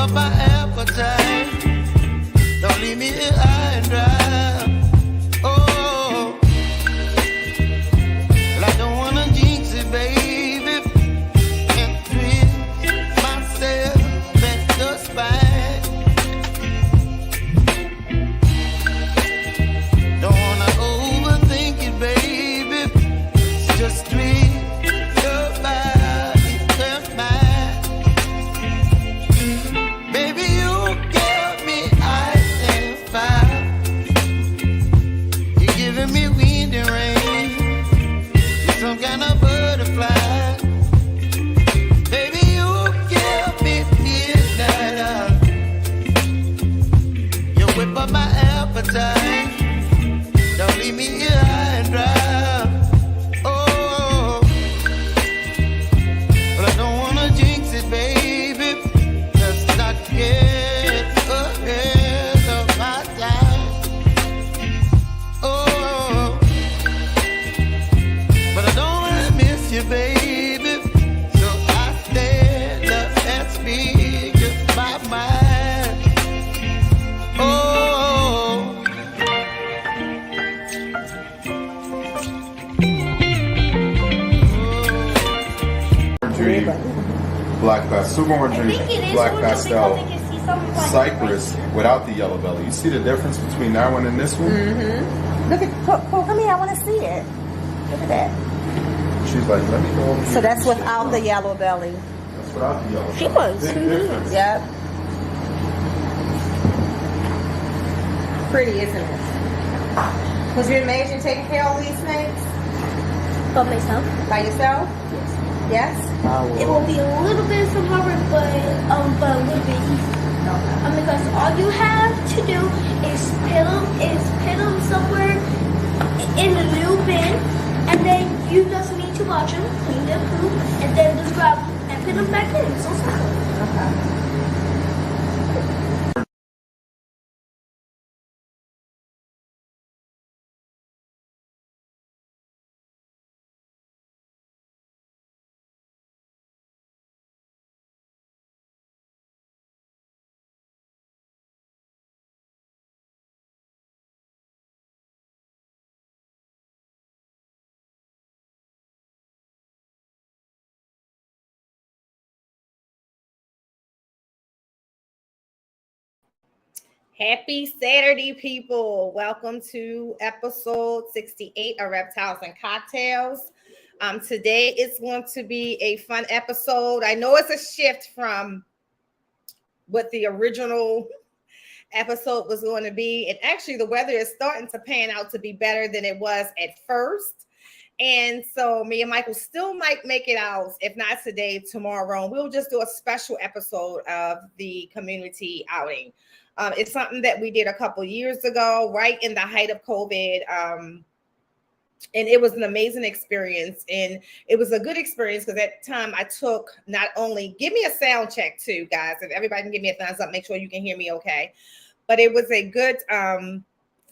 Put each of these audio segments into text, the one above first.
up my appetite. Don't leave me here high and dry. Oh, well, I don't wanna jinx it, baby, and twist myself at the spine. Don't wanna overthink it, baby. Just twist your body and mine. Baby, you give me ice and fire. You're giving me wind and rain. You're some kind of butterfly. Baby, you give me midnight. You whip up my appetite. Don't leave me here high and dry. Oh, but I don't wanna jinx it, baby. Let's not get ahead of my time. Oh, but I don't wanna miss you, baby. So I stand up and speak my mind. Oh. Black pastel, super orange, black pastel, cypress without the yellow belly. You see the difference between that one and this one? Mm-hmm. Look at, come here, I want to see it. Look at that. She's like, let me go over So here. that's without the yellow belly. That's without the yellow belly. She was. Big difference. Yep. Pretty, isn't it? Was you amazing taking care of all these snakes? By myself. By yourself? Yes? It will be a little bit some hard work, but a little bit easy. Because all you have to do is put them somewhere in the new bin, and then you just need to watch them, clean their poop, and then just grab them and put them back in. It's so simple. Okay. Happy Saturday, people. Welcome to episode 68 of Reptiles and Cocktails. Today is going to be a fun episode. I know it's a shift from what the original episode was going to be. And actually, the weather is starting to pan out to be better than it was at first. And so me and Michael still might make it out, if not today, tomorrow. We'll just do a special episode of the community outing. It's something that we did a couple years ago, right in the height of COVID. And it was an amazing experience. And it was a good experience because at the time I took not only, give me a sound check too, guys. If everybody can give me a thumbs up, make sure you can hear me okay. But it was a good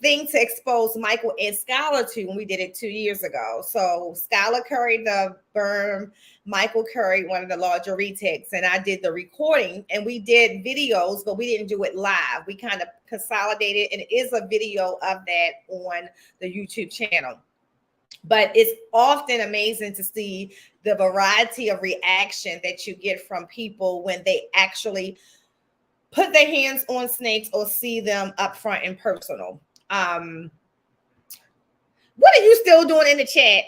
thing to expose Michael and Skylar to when we did it 2 years ago. So Skylar carried the berm, Michael carried one of the larger retakes, and I did the recording, and we did videos, but we didn't do it live. We kind of consolidated, and it is a video of that on the YouTube channel. But it's often amazing to see the variety of reaction that you get from people when they actually put their hands on snakes or see them up front and personal. What are you still doing in the chat?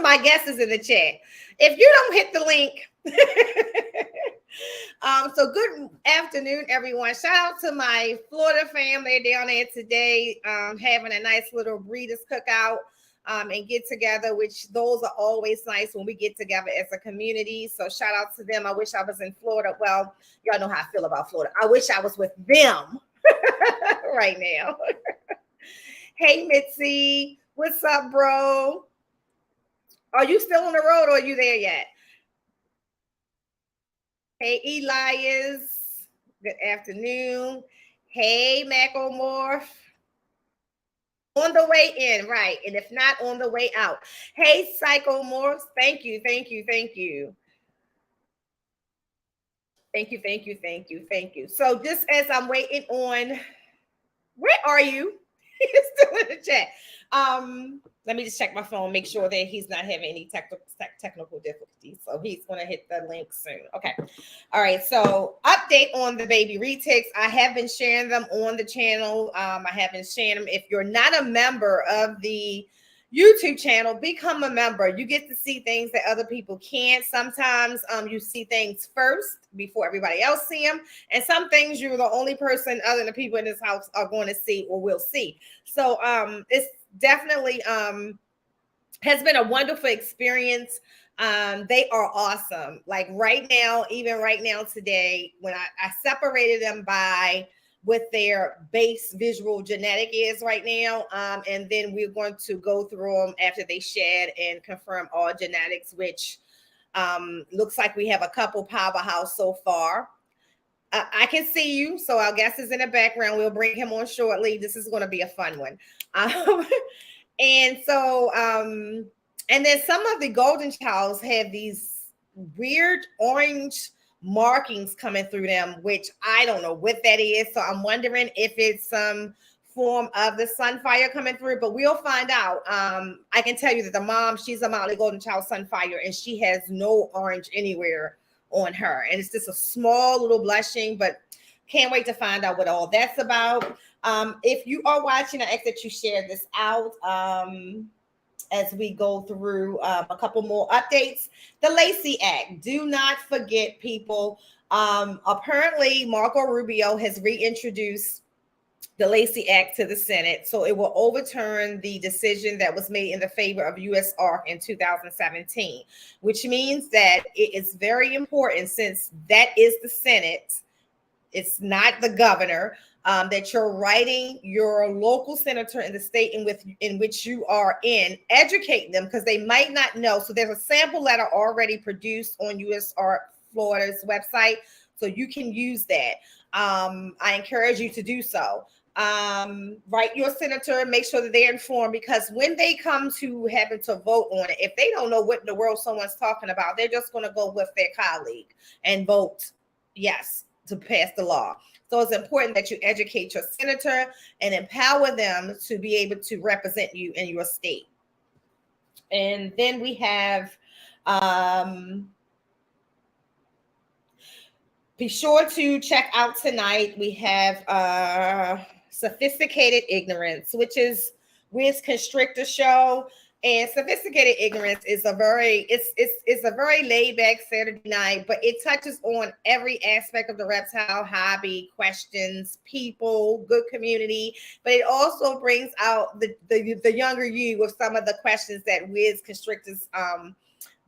My guest is in the chat. If you don't hit the link. So good afternoon, everyone. Shout out to my Florida family down there today, having a nice little Breeders' Cookout and get together, which those are always nice when we get together as a community. So shout out to them. I wish I was in Florida. Well, y'all know how I feel about Florida. I wish I was with them right now. Hey, Mitzi. What's up, bro? Are you still on the road or are you there yet? Hey, Elias. Good afternoon. Hey, Macomorph. On the way in, right. And if not, on the way out. Hey, Psychomorphs. Thank you, thank you, thank you. Thank you, thank you, thank you, thank you. So just as I'm waiting on, where are you? He's still in the chat. Let me just check my phone, make sure that he's not having any technical difficulties. So he's going to hit the link soon. Okay. All right. So update on the baby retics. I have been sharing them on the channel. I have been sharing them. If you're not a member of the YouTube channel, become a member. You get to see things that other people can't. Sometimes you see things first before everybody else see them, and some things you're the only person other than the people in this house are going to see or will see. So it's definitely has been a wonderful experience. They are awesome. Like right now, even right now today, when I separated them by what their base visual genetic is right now. And then we're going to go through them after they shed and confirm all genetics, which looks like we have a couple powerhouse so far. I can see you, so our guest is in the background. We'll bring him on shortly. This is going to be a fun one. And so, and then some of the golden childs have these weird orange markings coming through them, which I don't know what that is. So I'm wondering if it's some form of the sunfire coming through, but we'll find out. I can tell you that the mom, she's a Motley golden child sunfire, and she has no orange anywhere on her. And it's just a small little blushing, but can't wait to find out what all that's about. If you are watching, I ask that you share this out as we go through a couple more updates. The Lacey Act. Do not forget, people. Apparently, Marco Rubio has reintroduced the Lacey Act to the Senate, so it will overturn the decision that was made in the favor of U.S. ARC in 2017, which means that it is very important, since that is the Senate, it's not the governor, that you're writing your local senator in the state in which you are in, educating them, because they might not know. So there's a sample letter already produced on U.S. ARC Florida's website, so you can use that. I encourage you to do so. Write your senator, make sure that they're informed, because when they come to having to vote on it, if they don't know what in the world someone's talking about, they're just going to go with their colleague and vote yes to pass the law. So it's important that you educate your senator and empower them to be able to represent you in your state. And then we have be sure to check out tonight. We have Sophisticated Ignorance, which is Wiz Constrictor show. And Sophisticated Ignorance is a very laid back Saturday night, but it touches on every aspect of the reptile hobby, questions, people, good community. But it also brings out the younger you with some of the questions that Wiz Constrictors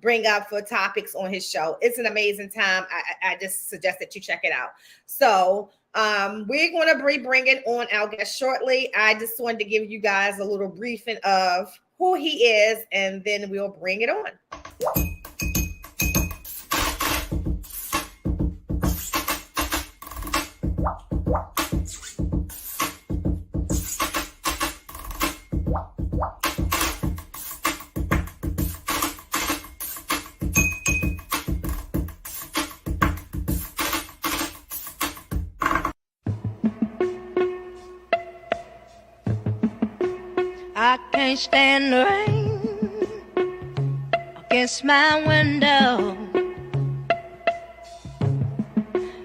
bring up for topics on his show. It's an amazing time. I just suggest that you check it out. So we're going to be bringing on our guest shortly. I just wanted to give you guys a little briefing of who he is, and then we'll bring it on. I can't stand the rain against my window,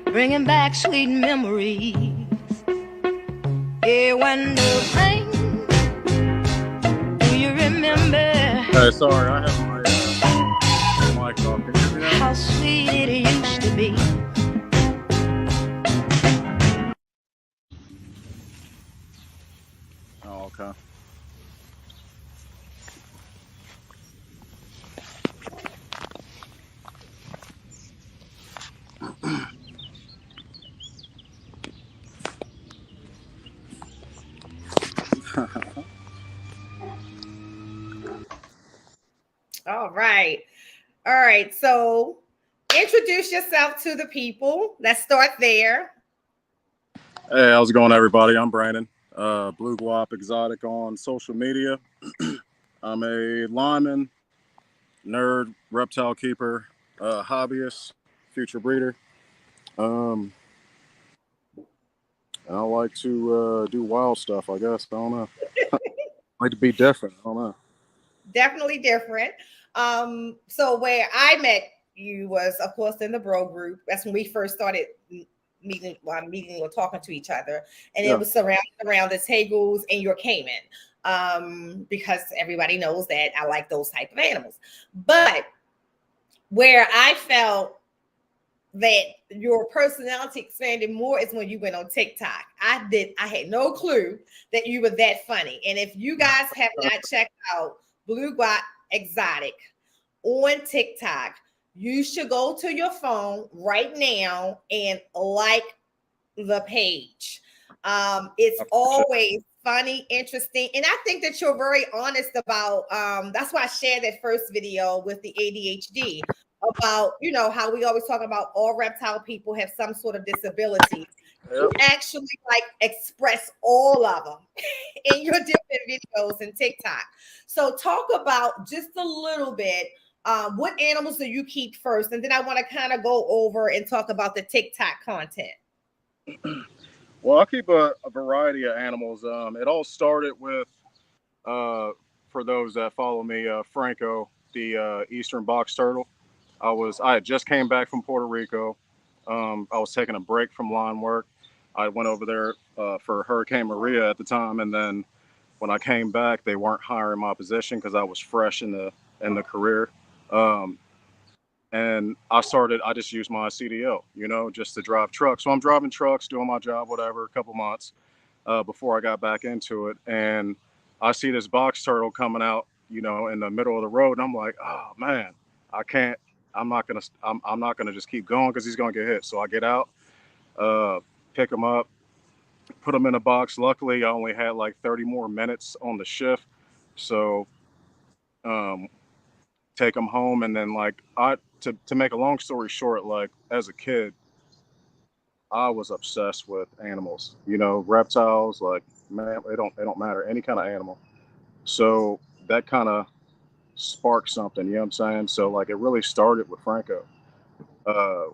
bringing back sweet memories. Yeah, when the rain, do you remember? Hey, sorry, I have my mic off. Can you hear me now? How sweet it used to be. Oh, okay. All right. All right. So introduce yourself to the people. Let's start there. Hey, how's it going, everybody? I'm Brandon, Blue Guap Exotic on social media. I'm a lineman, nerd, reptile keeper, hobbyist, future breeder. Um, I like to do wild stuff, I guess. I don't know. I like to be different. I don't know. Definitely different. So where I met you was, of course, in the bro group. That's when we first started meeting or talking to each other, and Yeah. it was surrounded around the tables and your Cayman. Because everybody knows that I like those type of animals. But where I felt that your personality expanded more is when you went on TikTok. I had no clue that you were that funny. And if you guys have not checked out Blue Guap Exotic on TikTok, you should go to your phone right now and like the page. It's always funny, interesting, and I think that you're very honest about. That's why I shared that first video with the ADHD about, how we always talk about all reptile people have some sort of disability. You actually like express all of them in your different videos and TikTok. So talk about just a little bit. What animals do you keep first? And then I want to kind of go over and talk about the TikTok content. Well, I keep a variety of animals. It all started with, for those that follow me, Franco, the eastern box turtle. I had just came back from Puerto Rico. I was taking a break from line work. I went over there for Hurricane Maria at the time, and then when I came back, they weren't hiring my position because I was fresh in the career. And I just used my CDL, just to drive trucks. So I'm driving trucks, doing my job, whatever, a couple months before I got back into it. And I see this box turtle coming out, in the middle of the road. And I'm like, oh man, I can't, I'm not going to just keep going because he's going to get hit. So I get out, pick him up, put him in a box. Luckily, I only had like 30 more minutes on the shift. So, take him home. And then to make a long story short, like as a kid, I was obsessed with animals, reptiles, like, man, they don't matter, any kind of animal. So that kind of sparked something, you know what I'm saying? So like it really started with Franco,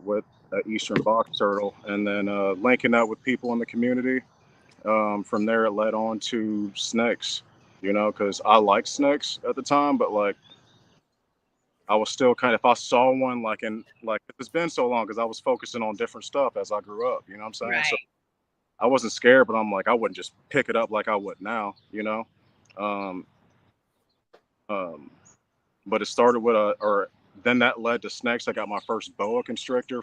with an eastern box turtle, and then linking up with people in the community. From there, it led on to snakes, because I liked snakes at the time, but like I was still kind of, if I saw one, it's been so long because I was focusing on different stuff as I grew up, you know what I'm saying? Right. So I wasn't scared, but I'm like, I wouldn't just pick it up like I would now, Um, but it started with then that led to snakes. I got my first boa constrictor,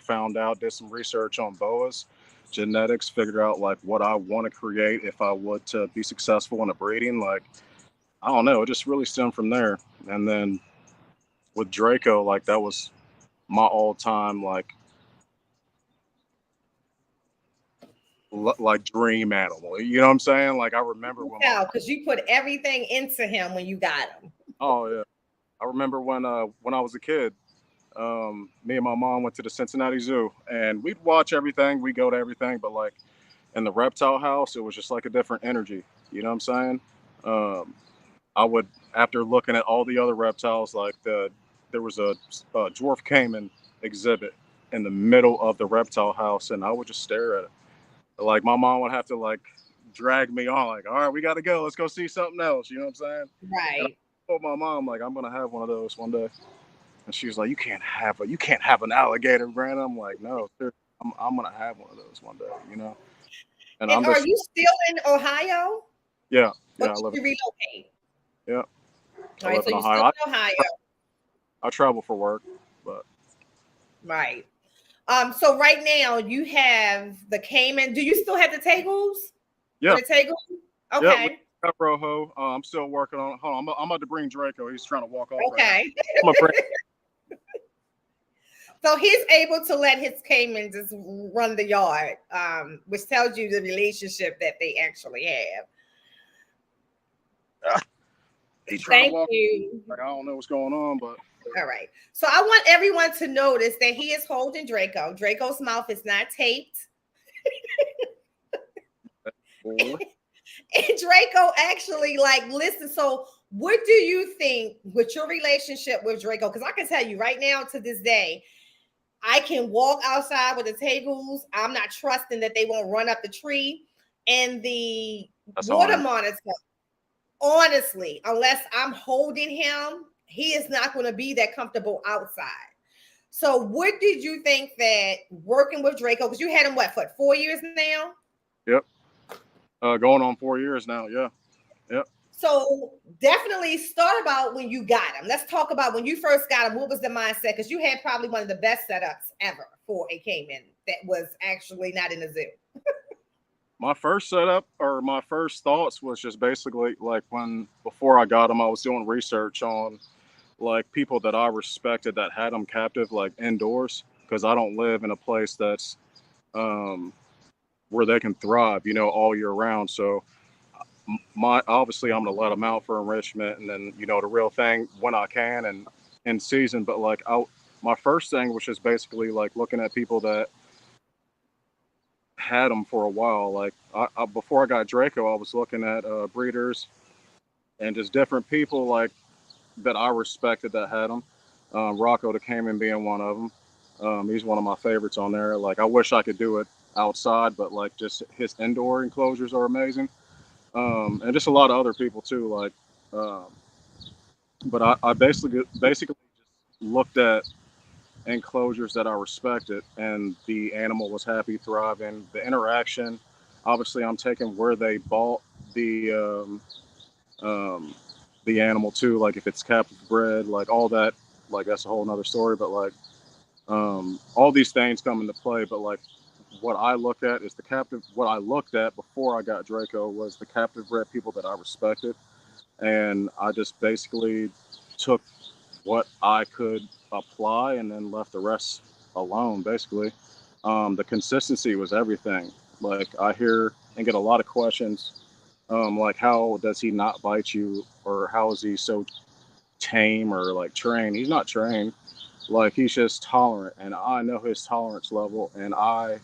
did some research on boas, genetics, figured out like what I want to create if I would to be successful in a breeding. Like, I don't know, it just really stemmed from there. And then with Draco, like that was my all-time like dream animal. You know what I'm saying? Like I remember because you put everything into him when you got him. Oh yeah, I remember when I was a kid, me and my mom went to the Cincinnati Zoo, and we'd watch everything. We go to everything, but like in the reptile house, it was just like a different energy. You know what I'm saying? I would, after looking at all the other reptiles, like there was a dwarf caiman exhibit in the middle of the reptile house, and I would just stare at it. Like my mom would have to like drag me on, like, all right, we got to go. Let's go see something else. You know what I'm saying? Right. And I told my mom, like, I'm gonna have one of those one day. And she was like, you can't have an alligator, Brandon. I'm like, no, I'm gonna have one of those one day, And are you still in Ohio? Yeah, or I live. Did you relocate? Yeah. All right, so you're still in Ohio. I travel for work, but. Right. So right now you have the Cayman. Do you still have the Tagos? Yeah. The Tagos? Okay. Yeah, got Rojo. I'm still working on. Hold on, I'm about to bring Draco. He's trying to walk off. Okay. Right. So he's able to let his Cayman just run the yard, which tells you the relationship that they actually have. Thank you. Like, I don't know what's going on, but. All right. So I want everyone to notice that he is holding Draco. Draco's mouth is not taped. And Draco actually listen. So what do you think with your relationship with Draco? Because I can tell you right now to this day, I can walk outside with the tables. I'm not trusting that they won't run up the tree. And the water monitor, honestly, unless I'm holding him, he is not going to be that comfortable outside. So what did you think that working with Draco, because you had him, what, for 4 years now? Yep. Going on 4 years now. Yeah. Yep. So definitely start about when you got him. Let's talk about when you first got him. What was the mindset? Because you had probably one of the best setups ever for a Caiman that was actually not in a zoo. My first setup, or my first thoughts, was just basically like before I got him, I was doing research on like people that I respected that had them captive, like indoors, because I don't live in a place that's where they can thrive, all year round. So obviously I'm gonna let them out for enrichment, and then the real thing when I can and in season. But like my first thing was just basically like looking at people that had them for a while. Like before I got Draco, I was looking at breeders and just different people like that I respected that had them. Rocco the Caiman being one of them. He's one of my favorites on there. Like I wish I could do it outside, but like just his indoor enclosures are amazing. And just a lot of other people too. Like, but I basically just looked at enclosures that I respected, and the animal was happy, thriving. The interaction, obviously, I'm taking where they bought the animal too. Like if it's captive bred, like all that, like that's a whole nother story. But like all these things come into play. But like what I look at is what I looked at before I got Draco was the captive bred people that I respected, and I just basically took what I could apply and then left the rest alone. Basically, the consistency was everything. Like I hear and get a lot of questions, like how does he not bite you, or how is he so tame or like trained? He's not trained. Like he's just tolerant, and I know his tolerance level, and I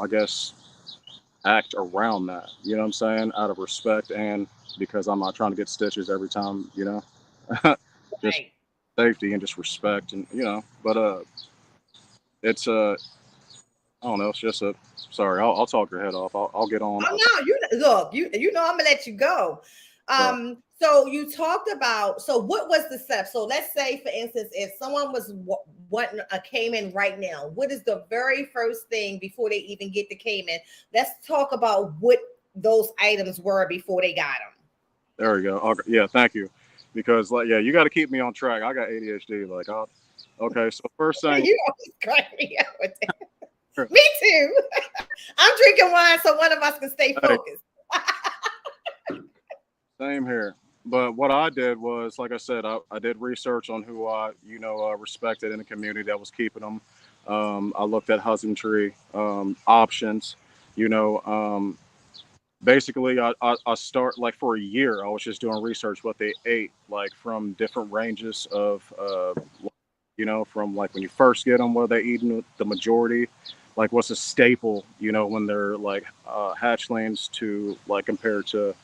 guess act around that. You know what I'm saying? Out of respect, and because I'm not trying to get stitches every time. Just Right. safety and just respect, and But it's I don't know. It's just a. Sorry, I'll talk your head off. I'll get on. Oh no, you know I'm gonna let you go. So you talked about, so what was the setup? So let's say, for instance, if someone was wanting a Caiman right now, what is the very first thing before they even get the Caiman? Let's talk about what those items were before they got them. There we go. Okay. Yeah, thank you. Because like, yeah, you got to keep me on track. I got ADHD. Like, okay. So first thing, You always crack me up with that. Me too. I'm drinking wine so one of us can stay focused. Same here. But what I did was, like I said, I did research on who I, respected in the community that was keeping them. I looked at husbandry options. Basically, I start like for a year. I was just doing research what they ate, like from different ranges of, from like when you first get them, what they eating the majority, like what's a staple, when they're like hatchlings to like compared to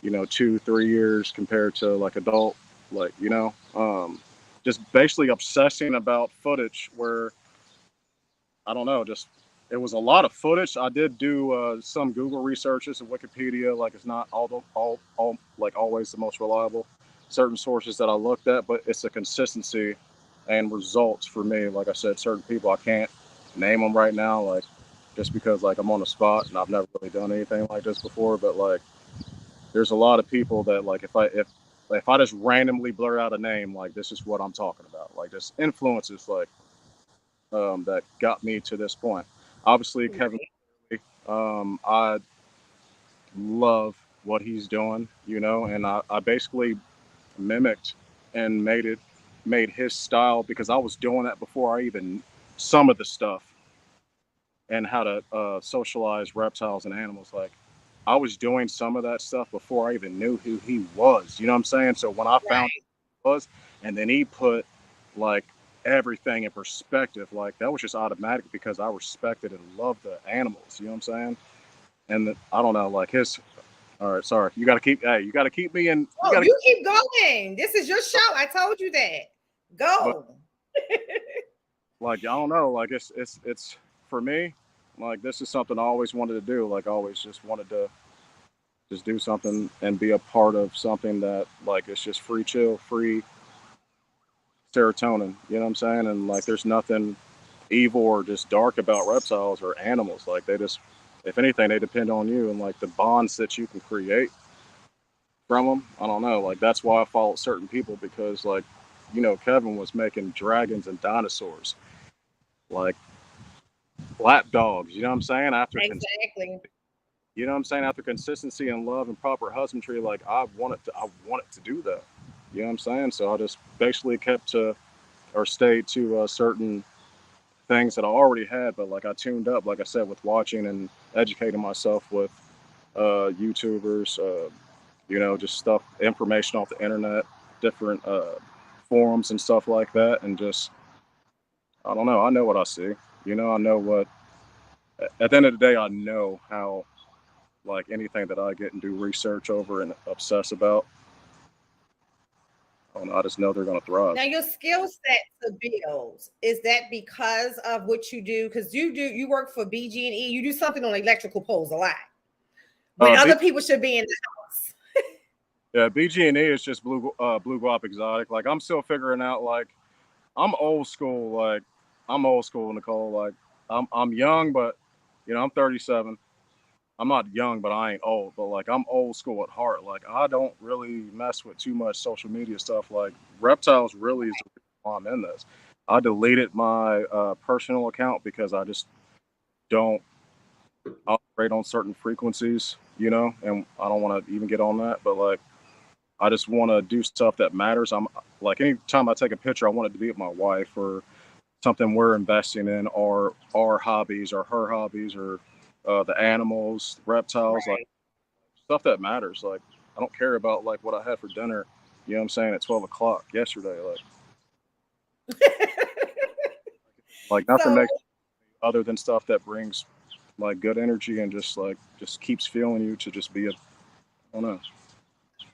2-3 years compared to like adult, like just basically obsessing about footage where I don't know, just it was a lot of footage. I did do some Google researches and Wikipedia, like it's not all like always the most reliable, certain sources that I looked at, but it's a consistency and results for me. Like I said, certain people I can't name them right now, like just because like I'm on the spot and I've never really done anything like this before, but like there's a lot of people that like if I just randomly blur out a name, like this is what I'm talking about. Like this influences like that got me to this point. Obviously, Kevin, I love what he's doing, and I basically mimicked and made his style because I was doing that before I even some of the stuff and how to socialize reptiles and animals. Like I was doing some of that stuff before I even knew who he was. You know what I'm saying? So when I found who he was, and then he put like everything in perspective, like that was just automatic because I respected and loved the animals. You know what I'm saying? And I don't know, like his. All right, sorry. You got to keep me in. You keep going. This is your show. I told you that. Go. like, I don't know, like it's for me, like this is something I always wanted to do. Like, I always just wanted to just do something and be a part of something that like it's just free chill, free serotonin. You know what I'm saying? And like, there's nothing evil or just dark about reptiles or animals. Like, they just, if anything, they depend on you and like the bonds that you can create from them. I don't know. Like, that's why I follow certain people, because like, you know, Kevin was making dragons and dinosaurs, like lap dogs. You know what I'm saying? Exactly. You know what I'm saying? After consistency and love and proper husbandry, like I wanted to do that. You know what I'm saying? So I just basically kept to or stayed to certain things that I already had, but like I tuned up, like I said, with watching and educating myself with YouTubers, you know, just stuff, information off the internet, different forums and stuff like that, and just, I don't know, I know what I see. You know, I know what. At the end of the day, I know how, like anything that I get and do research over and obsess about, I don't know, I just know they're gonna thrive. Now, your skill set to build, is that because of what you do? Because you work for BG&E, you do something on electrical poles a lot, when other people should be in the house. Yeah, BG&E is just blue Guap exotic. Like, I'm still figuring out. Like, I'm old school. Like, I'm old school, Nicole. Like, I'm young, but you know, I'm 37. I'm not young, but I ain't old. But like, I'm old school at heart. Like, I don't really mess with too much social media stuff. Like, Reptiles really is the reason why I'm in this. I deleted my personal account because I just don't operate on certain frequencies, you know, and I don't want to even get on that. But like, I just want to do stuff that matters. I'm like, anytime I take a picture, I want it to be with my wife or something we're investing in, or our hobbies or her hobbies, or the animals, reptiles, Right. like stuff that matters. Like, I don't care about like what I had for dinner, you know what I'm saying, at 12 o'clock yesterday. Like nothing So, makes other than stuff that brings like good energy and just keeps feeling you to just be a, I don't know.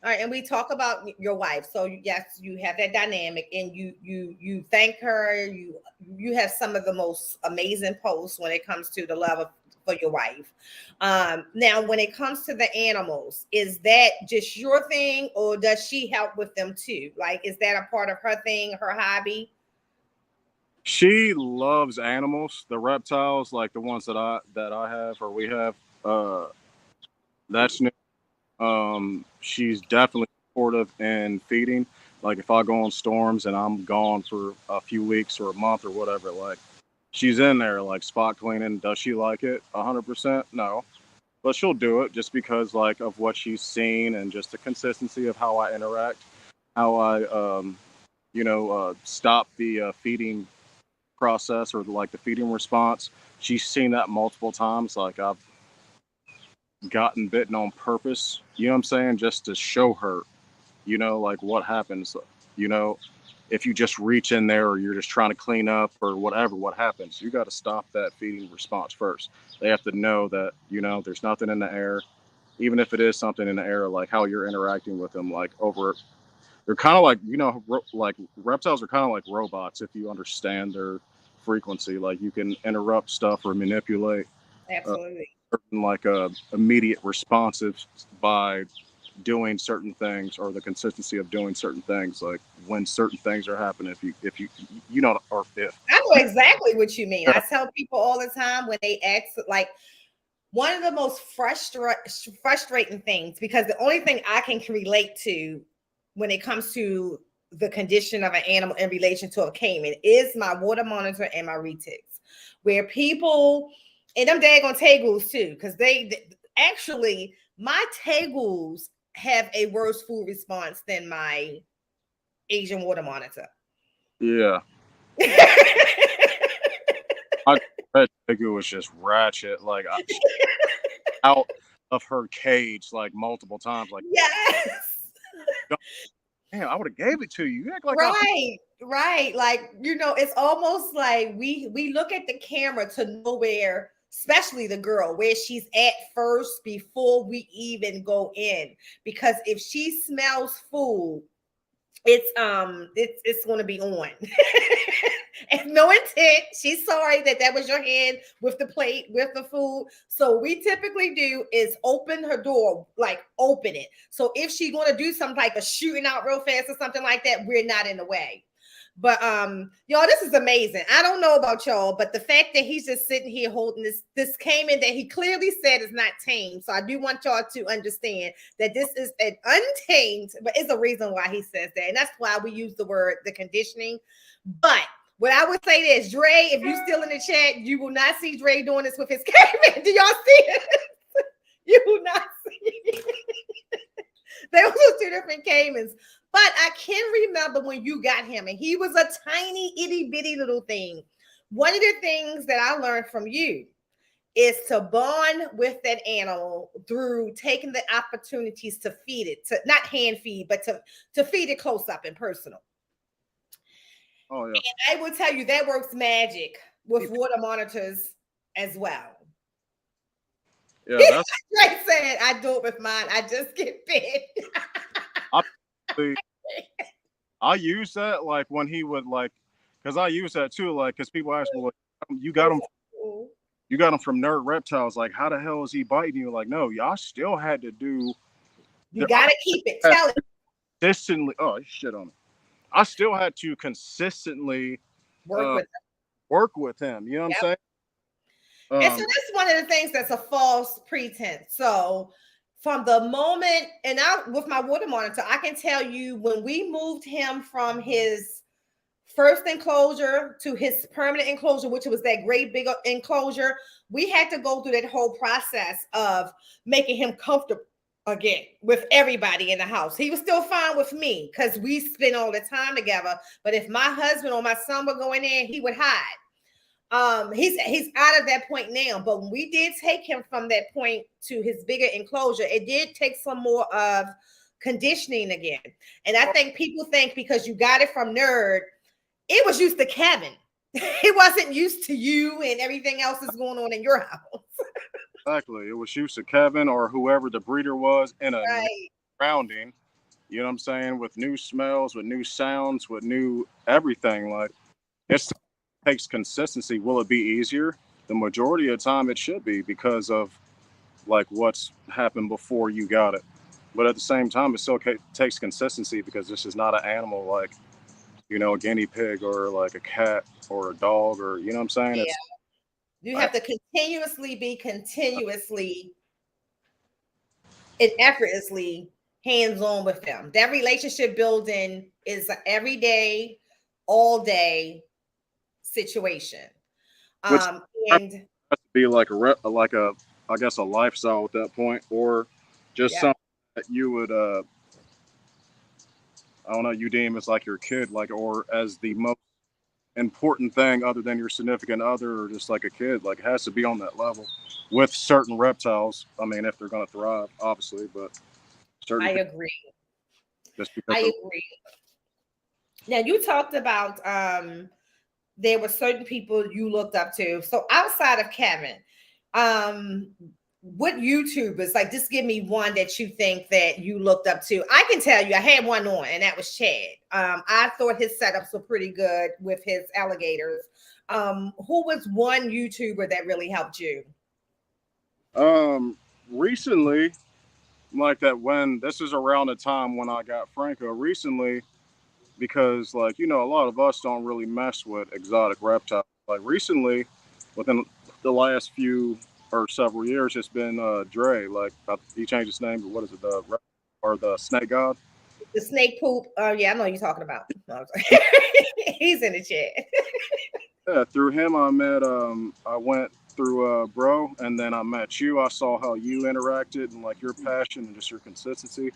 all right, and we talk about your wife. So yes, you have that dynamic, and you thank her. You have some of the most amazing posts when it comes to the love for your wife. Now, when it comes to the animals, is that just your thing, or does she help with them too? Like, is that a part of her thing, her hobby? She loves animals, the reptiles, like the ones that I have or we have. That's new. She's definitely supportive in feeding. Like, if I go on storms and I'm gone for a few weeks or a month or whatever, like she's in there like spot cleaning. Does she like it? 100%? No, but she'll do it just because like of what she's seen and just the consistency of how I interact, how I stop the feeding process or like the feeding response. She's seen that multiple times. Like, I've gotten bitten on purpose, you know what I'm saying, just to show her, you know, like what happens, you know, if you just reach in there or you're just trying to clean up or whatever, what happens? You got to stop that feeding response first. They have to know that, you know, there's nothing in the air, even if it is something in the air, like how you're interacting with them, like over, they're kind of like, you know, like reptiles are kind of like robots if you understand their frequency. Like, you can interrupt stuff or manipulate Absolutely. certain like immediate responses by doing certain things, or the consistency of doing certain things, like when certain things are happening. If you know, or if I know exactly what you mean. I tell people all the time when they ask, like, one of the most frustrating things, because the only thing I can relate to when it comes to the condition of an animal in relation to a caiman is my water monitor and my retics, where people, and them daggone tegus too, because they actually, my tegus have a worse food response than my Asian water monitor. yeah, I bet Tegu was just ratchet, like out of her cage like multiple times, like, Yes. man, I would have gave it to you. You act like Right. Like, you know, it's almost like we look at the camera to know where, especially the girl, where she's at first before we even go in. Because if she smells food, it's going to be on. And no intent. She's sorry that was your hand with the plate, with the food. So we typically do is open her door, like open it. So if she's going to do something like a shooting out real fast or something like that, we're not in the way. But y'all, this is amazing. I don't know about y'all, but the fact that he's just sitting here holding this Caiman that he clearly said is not tamed. So I do want y'all to understand that this is an untamed, but it's a reason why he says that. And that's why we use the conditioning. But what I would say is, Dre, if you're still in the chat, you will not see Dre doing this with his Caiman. Do y'all see it? You will not see it. They were two different Caimans. But I can remember when you got him, and he was a tiny, itty bitty little thing. One of the things that I learned from you is to bond with that animal through taking the opportunities to feed it, to not hand feed, but to feed it close up and personal. Oh, yeah. And I will tell you that works magic with water monitors as well. Yeah, that's Like said, I do it with mine. I just get fed. I use that like when he would like, because I use that too, like because people ask me, like, you got him from Nerd Reptiles, like how the hell is he biting you? Like, no, y'all still had to do. You gotta keep it. Tell it. Consistently. Oh shit on me. I still had to consistently work with him. You know what I'm saying? And so that's one of the things that's a false pretense. So from the moment, and I with my water monitor, I can tell you when we moved him from his first enclosure to his permanent enclosure, which was that great big enclosure, we had to go through that whole process of making him comfortable again with everybody in the house. He was still fine with me because we spent all the time together. But if my husband or my son were going in, he would hide. He's out of that point now, but when we did take him from that point to his bigger enclosure, it did take some more of conditioning again. And I think people think because you got it from Nerd, it was used to Kevin. It wasn't used to you and everything else that's going on in your house. Exactly. It was used to Kevin or whoever the breeder was in a new surrounding. You know what I'm saying? With new smells, with new sounds, with new everything. Like it takes consistency. Will it be easier? The majority of the time it should be because of like what's happened before you got it. But at the same time, it still takes consistency because this is not an animal like, you know, a guinea pig or like a cat or a dog or, you know what I'm saying? Yeah. You have to continuously and effortlessly hands-on with them. That relationship building is an everyday, all day situation. Which And has to be like I guess a lifestyle at that point, or just something that you would I don't know, you deem as like your kid, like, or as the most important thing other than your significant other or just like a kid. Like it has to be on that level with certain reptiles. I mean, if they're going to thrive, obviously, but certain. I agree. Just because I agree. Now you talked about there were certain people you looked up to. So outside of Kevin, what YouTubers, like just give me one that you think that you looked up to. I can tell you I had one on, and that was Chad. I thought his setups were pretty good with his alligators. Who was one YouTuber that really helped you? Recently, like that when this is around the time when I got Franco recently, because like, you know, a lot of us don't really mess with exotic reptiles. Like recently, within the last few or several years, it's been Dre. Like he changed his name, but what is it, the Snake God? The snake poop. Oh yeah, I know what you're talking about. No, he's in the chat. Yeah, through him I met I went through bro, and then I met you. I saw how you interacted and like your passion and just your consistency.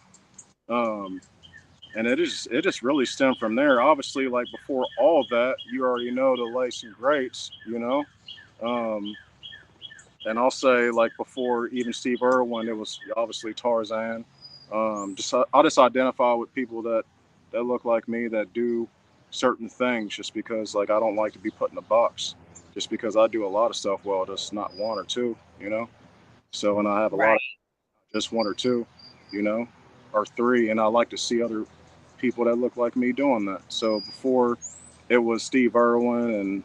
And it just really stemmed from there. Obviously, like before all of that, you already know the lace and greats, you know. And I'll say like before even Steve Irwin, it was obviously Tarzan. I just identify with people that look like me that do certain things just because like I don't like to be put in a box. Just because I do a lot of stuff well, just not one or two, you know. So and I have a lot of just one or two, you know, or three, and I like to see other people that look like me doing that. So before it was Steve Irwin and,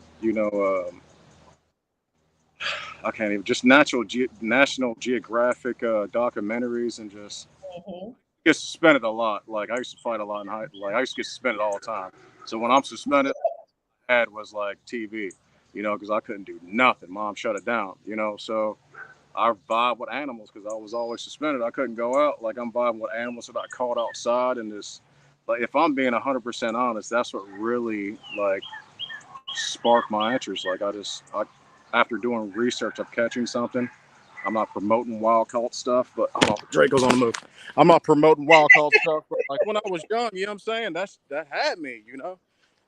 I can't even, just National Geographic documentaries, and just Mhm. get suspended a lot. Like I used to fight a lot in like I used to get suspended all the time. So when I'm suspended, had was like TV, because I couldn't do nothing. Mom shut it down, so I vibe with animals because I was always suspended. I couldn't go out. Like I'm vibing with animals that I caught outside, and this, like, if I'm being 100% honest, that's what really like sparked my interest. Like after doing research of catching something, I'm not promoting wild caught stuff, but Draco's on the move. I'm not promoting wild caught stuff, but like when I was young, you know what I'm saying? That had me,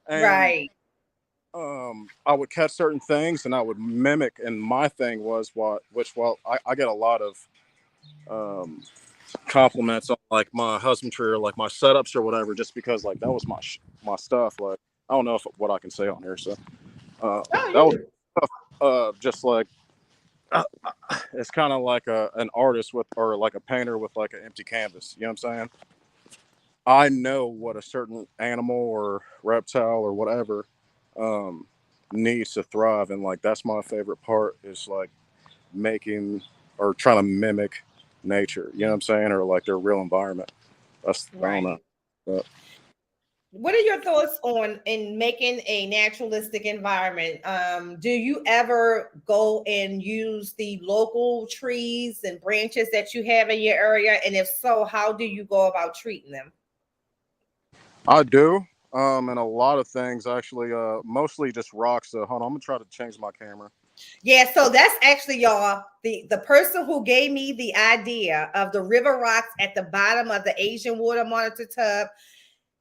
and Right. I would catch certain things and I would mimic. And my thing was I get a lot of um, compliments on like my husbandry or like my setups or whatever, just because like that was my stuff. Like I don't know what I can say on here, so Oh, that was yeah. just like it's kind of like an artist with, or like a painter with like an empty canvas. You know what I'm saying? I know what a certain animal or reptile or whatever um, needs to thrive, and like that's my favorite part, is like making or trying to mimic nature. You know what I'm saying? Or like their real environment. I don't know. Right. But What are your thoughts on in making a naturalistic environment? Do you ever go and use the local trees and branches that you have in your area? And if so, how do you go about treating them? I do. And a lot of things actually, mostly just rocks. So hold on, I'm gonna try to change my camera. Yeah, so that's actually y'all the person who gave me the idea of the river rocks at the bottom of the Asian water monitor tub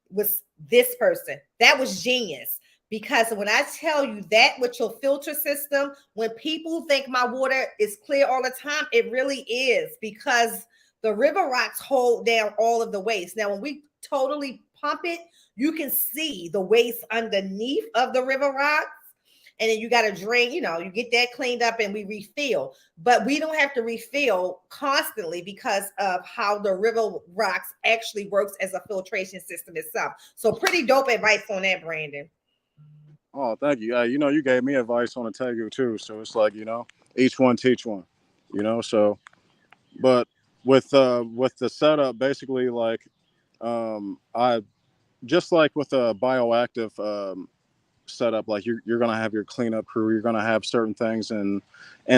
was this person. That was genius. Because when I tell you that with your filter system, when people think my water is clear all the time, it really is, because the river rocks hold down all of the waste. Now, when we totally pump it, you can see the waste underneath of the river rocks. And then you got to drain, you get that cleaned up and we refill. But we don't have to refill constantly because of how the river rocks actually works as a filtration system itself. So pretty dope advice on that, Brandon. Oh, thank you. You gave me advice on a Tegu too. So it's like, each one teach one. So but with the setup, basically like I just like with a bioactive setup, like you're gonna have your cleanup crew, you're gonna have certain things in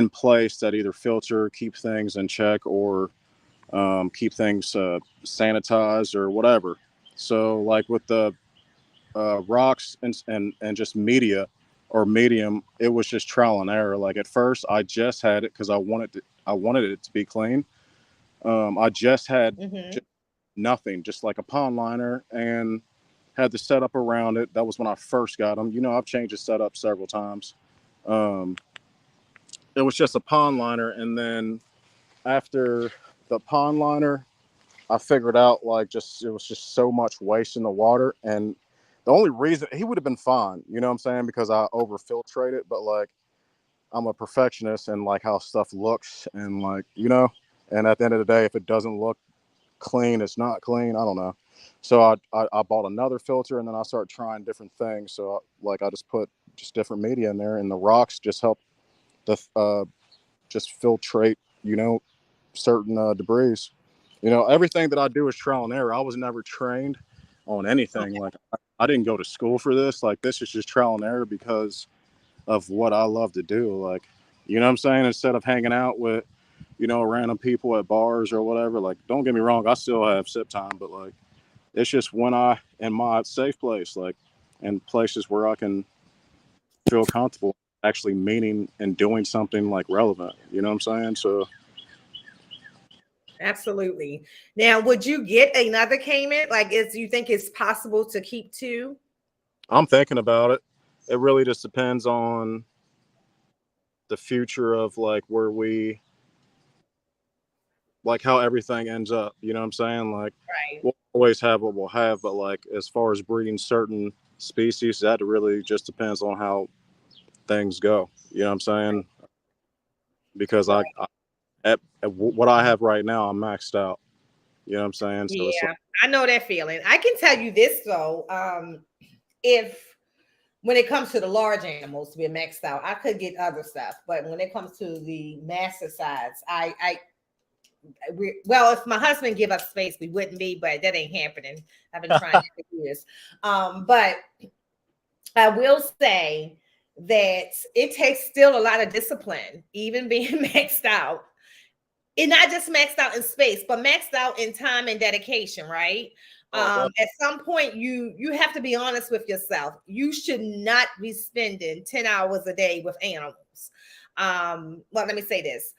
place that either filter, keep things in check, or keep things sanitized or whatever. So like with the rocks and just media or medium, it was just trial and error. Like at first I just had it because I wanted it to be clean. I just had Mm-hmm. just nothing, just like a pond liner, and had the setup around it. That was when I first got them. I've changed the setup several times. Um, it was just a pond liner, and then after the pond liner, I figured out like it was just so much waste in the water, and the only reason he would have been fine, you know what I'm saying, because I overfiltrate it, but like I'm a perfectionist and like how stuff looks, and like and at the end of the day, if it doesn't look clean, it's not clean. I don't know. So I bought another filter, and then I started trying different things. So like I just put just different media in there, and the rocks just help the just filtrate certain debris. Everything that I do is trial and error. I was never trained on anything. Like I didn't go to school for this. Like this is just trial and error because of what I love to do. Like, you know what I'm saying? Instead of hanging out with, random people at bars or whatever, like, don't get me wrong, I still have sip time, but like, it's just when I in my safe place, like, in places where I can feel comfortable actually meaning and doing something like relevant. You know what I'm saying? So Absolutely. Now, would you get another Cayman? Like, you think it's possible to keep two? I'm thinking about it. It really just depends on the future of like where we like how everything ends up. You know what I'm saying? Like Right. we'll always have what we'll have, but like as far as breeding certain species, that really just depends on how things go. You know what I'm saying? Because Right. at what I have right now, I'm maxed out. You know what I'm saying? So it's like, Yeah, I know that feeling. I can tell you this though. If when it comes to the large animals, we're maxed out. I could get other stuff, but when it comes to the massive size, well, if my husband give us space, we wouldn't be, but that ain't happening. I've been trying for years. But I will say that it takes still a lot of discipline, even being maxed out. And not just maxed out in space, but maxed out in time and dedication, right? At some point, you have to be honest with yourself. You should not be spending 10 hours a day with animals. Well, let me say this.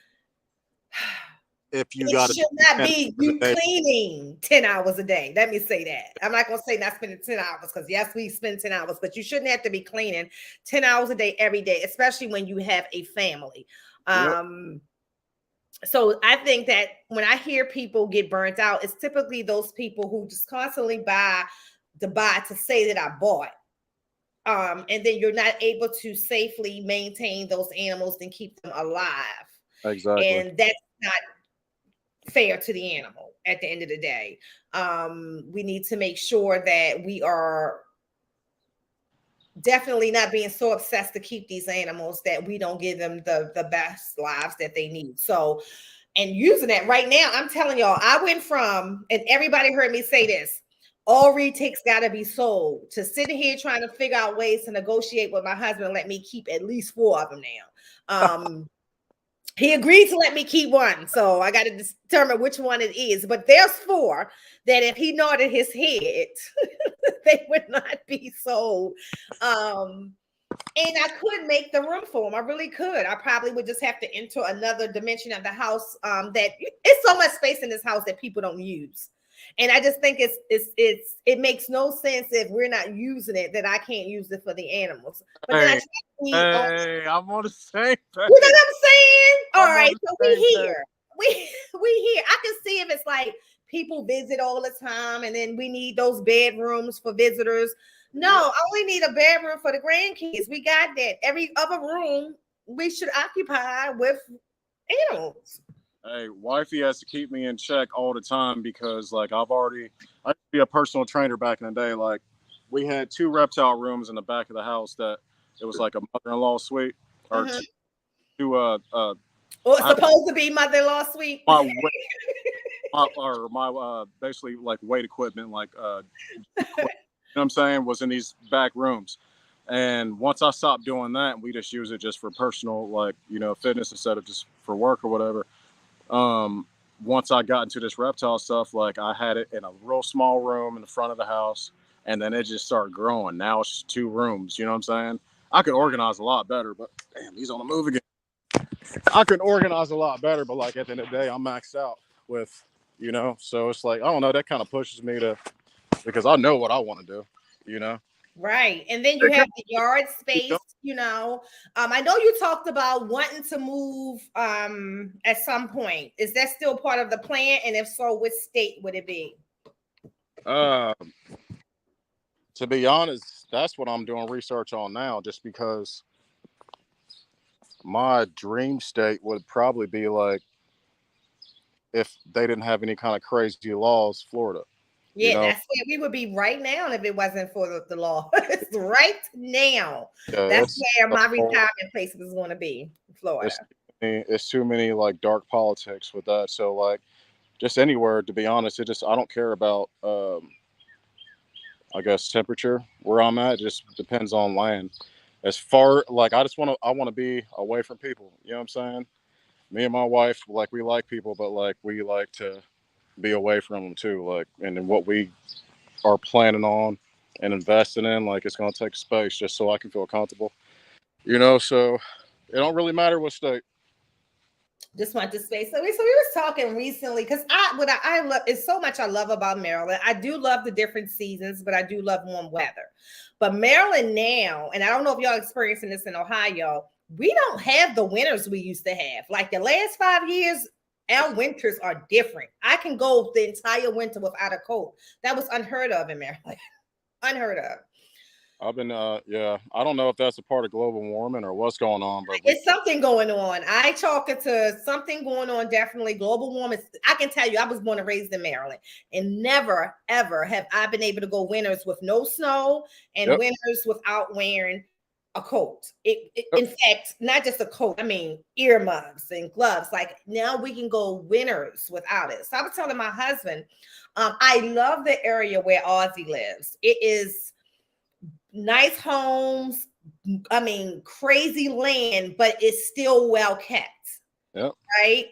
If you It should not be you cleaning 10 hours a day. Let me say that. I'm not going to say not spending 10 hours because yes, we spend 10 hours, but you shouldn't have to be cleaning 10 hours a day every day, especially when you have a family. So I think that when I hear people get burnt out, it's typically those people who just constantly buy to say that I bought. And then you're not able to safely maintain those animals and keep them alive. Exactly. And that's not fair to the animal at the end of the day. We need to make sure that we are definitely not being so obsessed to keep these animals that we don't give them the best lives that they need. So, and using that right now, I'm telling y'all, I went from, and everybody heard me say this, all retakes got to be sold, to sitting here trying to figure out ways to negotiate with my husband and let me keep at least 4 of them now. He agreed to let me keep one, so I got to determine which one it is. But there's 4 that if he nodded his head, they would not be sold. And I could make the room for them. I really could. I probably would just have to enter another dimension of the house. That it's so much space in this house that people don't use. And I just think it makes no sense if we're not using it that I can't use it for the animals. But then I'm on the same page. You know what I'm saying? All right, so we here. We here. I can see if it's like people visit all the time, and then we need those bedrooms for visitors. No, I only need a bedroom for the grandkids. We got that. Every other room we should occupy with animals. Hey, wifey has to keep me in check all the time because, like, I used to be a personal trainer back in the day. Like, we had 2 reptile rooms in the back of the house that it was like a mother-in-law suite or two. Supposed to be mother-in-law suite. My basically like weight equipment, like you know what I'm saying, was in these back rooms. And once I stopped doing that, we just use it just for personal, like, you know, fitness instead of just for work or whatever. Once I got into this reptile stuff, like I had it in a real small room in the front of the house, and then it just started growing. Now it's just 2 rooms, you know what I'm saying? I could organize a lot better, but damn, he's on the move again. I could organize a lot better, but like at the end of the day, I'm maxed out with, you know, so it's like, I don't know, that kind of pushes me to, because I know what I want to do, you know? Right. And then you have the yard space, you know. I know you talked about wanting to move at some point. Is that still part of the plan? And if so, which state would it be? To be honest, that's what I'm doing research on now, just because my dream state would probably be like, if they didn't have any kind of crazy laws, Florida. Yeah, you know? That's where we would be right now if it wasn't for the law. It's right now. Yeah, that's where my retirement place was going to be, Florida. It's too many like dark politics with that. So like, just anywhere, to be honest, I don't care about I guess temperature where I'm at. It just depends on land. As far like I want to be away from people. You know what I'm saying? Me and my wife, like, we like people, but like we like to be away from them too. Like, and then what we are planning on and investing in, like, it's gonna take space just so I can feel comfortable. You know, so it don't really matter what state. Just want to space. So we was talking recently because I love is so much I love about Maryland. I do love the different seasons, but I do love warm weather. But Maryland now, and I don't know if y'all experiencing this in Ohio, we don't have the winters we used to have. Like the last 5 years, our winters are different. I can go the entire winter without a coat. That was unheard of in Maryland. Unheard of. I've been, yeah, I don't know if that's a part of global warming or what's going on, but it's something going on. I chalk it to something going on. Definitely global warming. I can tell you, I was born and raised in Maryland, and never ever have I been able to go winters with no snow and winters without wearing a coat. In fact, not just a coat. I mean, earmuffs and gloves. Like now we can go winters without it. So I was telling my husband, I love the area where Ozzy lives. It is nice homes. I mean, crazy land, but it's still well kept. Yep. Right.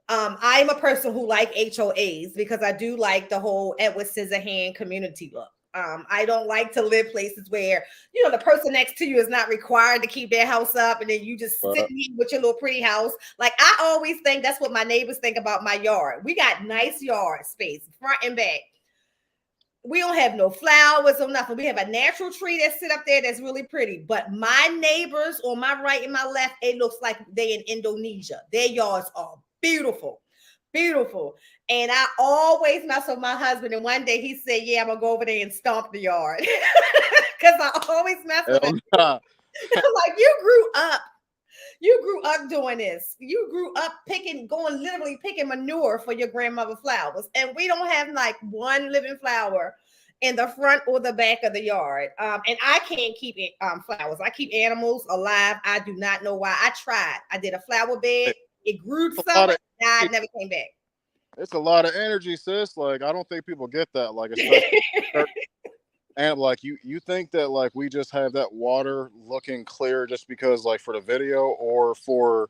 I'm a person who like HOAs because I do like the whole Edward Scissorhand community look. I don't like to live places where, you know, the person next to you is not required to keep their house up and then you just sit with your little pretty house. Like I always think that's what my neighbors think about my yard. We got nice yard space, front and back. We don't have no flowers or nothing. We have a natural tree that sit up there that's really pretty. But my neighbors on my right and my left, it looks like they in Indonesia. Their yards are beautiful, beautiful. And I always mess with my husband. And one day he said, yeah, I'm going to go over there and stomp the yard. Because I always mess with him. Like, you grew up doing this. You grew up literally picking manure for your grandmother's flowers. And we don't have like one living flower in the front or the back of the yard. And I can't keep flowers. I keep animals alive. I do not know why. I tried. I did a flower bed. It grew some, died, never came back. It's a lot of energy, sis. Like, I don't think people get that. Like, especially and like you think that like we just have that water looking clear just because like for the video or for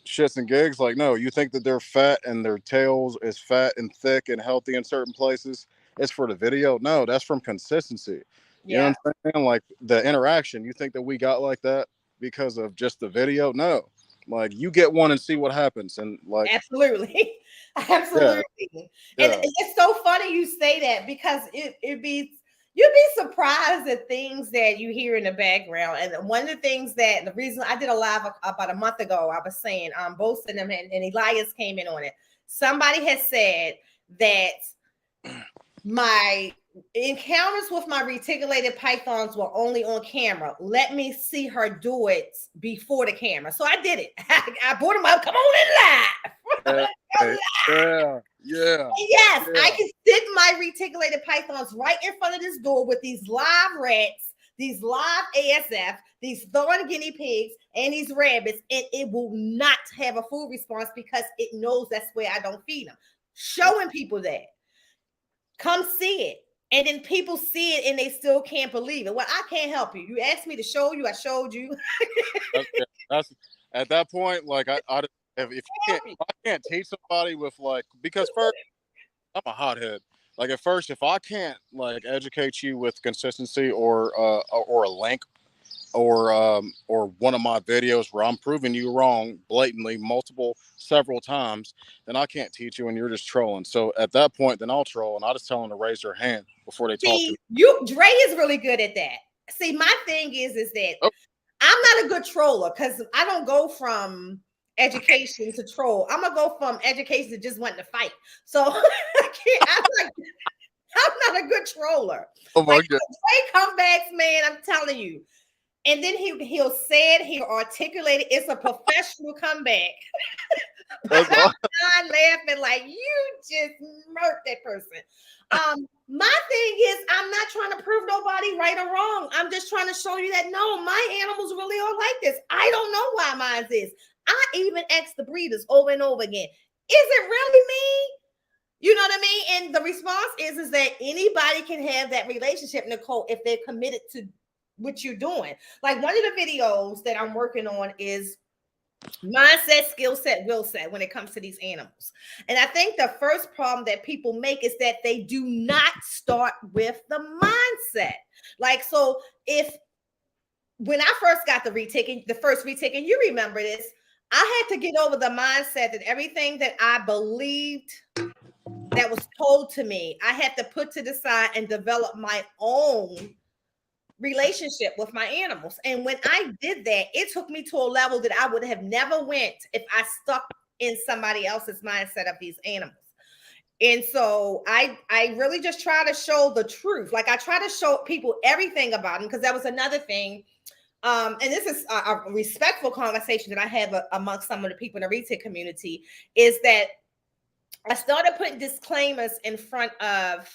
shits and gigs. Like, no, you think that they're fat and their tails is fat and thick and healthy in certain places. It's for the video. No, that's from consistency. You know what I'm saying? Like the interaction. You think that we got like that because of just the video? No. Like you get one and see what happens. And like absolutely. And it's so funny you say that because you'd be surprised at things that you hear in the background. And one of the things that the reason I did a live about a month ago, I was saying, both of them and Elias came in on it. Somebody has said that my encounters with my reticulated pythons were only on camera. Let me see her do it before the camera. So I did it. I brought them up. Come on in live. Yes, I can sit my reticulated pythons right in front of this door with these live rats, these live ASF, these thorn guinea pigs, and these rabbits, and it will not have a food response because it knows that's where I don't feed them. Showing people that. Come see it. And then people see it and they still can't believe it. Well, I can't help you. You asked me to show you. I showed you. that's at that point, like if I can't teach somebody with like, because first I'm a hothead. Like at first, if I can't like educate you with consistency or a link or one of my videos where I'm proving you wrong blatantly several times, then I can't teach you and you're just trolling. So at that point, then I'll troll and I just tell them to raise their hand before they talk to you. Dre is really good at that. See, my thing is that I'm not a good troller because I don't go from education to troll. I'm gonna go from education to just wanting to fight. So I'm not a good troller. Oh my God. Dre comebacks, man, I'm telling you. And then he'll say it, he'll articulate it. It's a professional comeback. I'm laughing like you just murked that person. My thing is, I'm not trying to prove nobody right or wrong. I'm just trying to show you that no, my animals really are like this. I don't know why mine is. I even asked the breeders over and over again, is it really me? You know what I mean? And the response is that anybody can have that relationship, Nicole, if they're committed to what you're doing. Like one of the videos that I'm working on is mindset, skill set, will set when it comes to these animals. And I think the first problem that people make is that they do not start with the mindset. Like, so when I first got the first retaking, you remember this, I had to get over the mindset that everything that I believed that was told to me, I had to put to the side and develop my own relationship with my animals. And when I did that, it took me to a level that I would have never went if I stuck in somebody else's mindset of these animals. And so I really just try to show the truth. Like I try to show people everything about them, because that was another thing. And this is a respectful conversation that I have amongst some of the people in the retail community, is that I started putting disclaimers in front of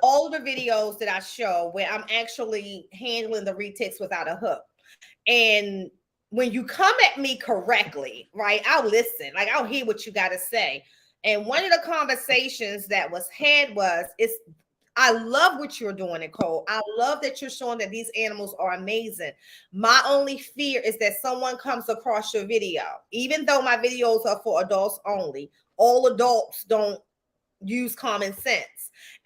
all the videos that I show where I'm actually handling the retics without a hook. And when you come at me correctly, right, I'll listen. Like I'll hear what you got to say. And one of the conversations that was had was, I love what you're doing, Nicole. I love that you're showing that these animals are amazing. My only fear is that someone comes across your video, even though my videos are for adults only. All adults don't use common sense.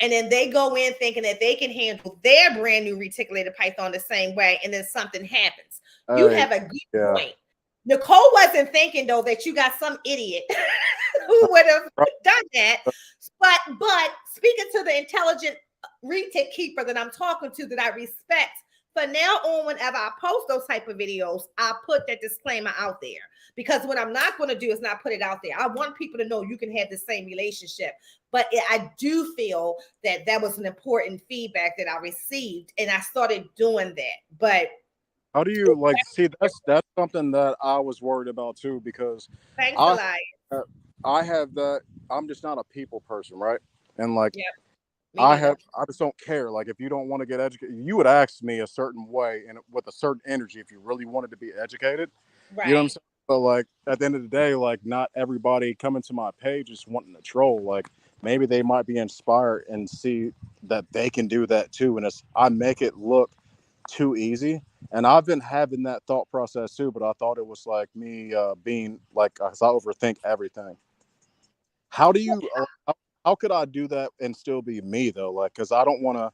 And then they go in thinking that they can handle their brand new reticulated python the same way, and then something happens. You have a good point. Nicole wasn't thinking, though, that you got some idiot who would have done that. But speaking to the intelligent retic keeper that I'm talking to, that I respect, for now on, whenever I post those type of videos, I put that disclaimer out there, because what I'm not going to do is not put it out there. I want people to know you can have the same relationship. But I do feel that that was an important feedback that I received, and I started doing that. But how do you like see? That's something that I was worried about too, because thanks a lot. I have that. I'm just not a people person, right? And like, yep. I just don't care. Like, if you don't want to get educated, you would ask me a certain way and with a certain energy if you really wanted to be educated. Right. You know what I'm saying? But like, at the end of the day, like, not everybody coming to my page is wanting to troll. Like, maybe they might be inspired and see that they can do that too. And I make it look too easy. And I've been having that thought process too, but I thought it was like me being like, cause I overthink everything. How do you, how could I do that and still be me though? Like, cause I don't want to,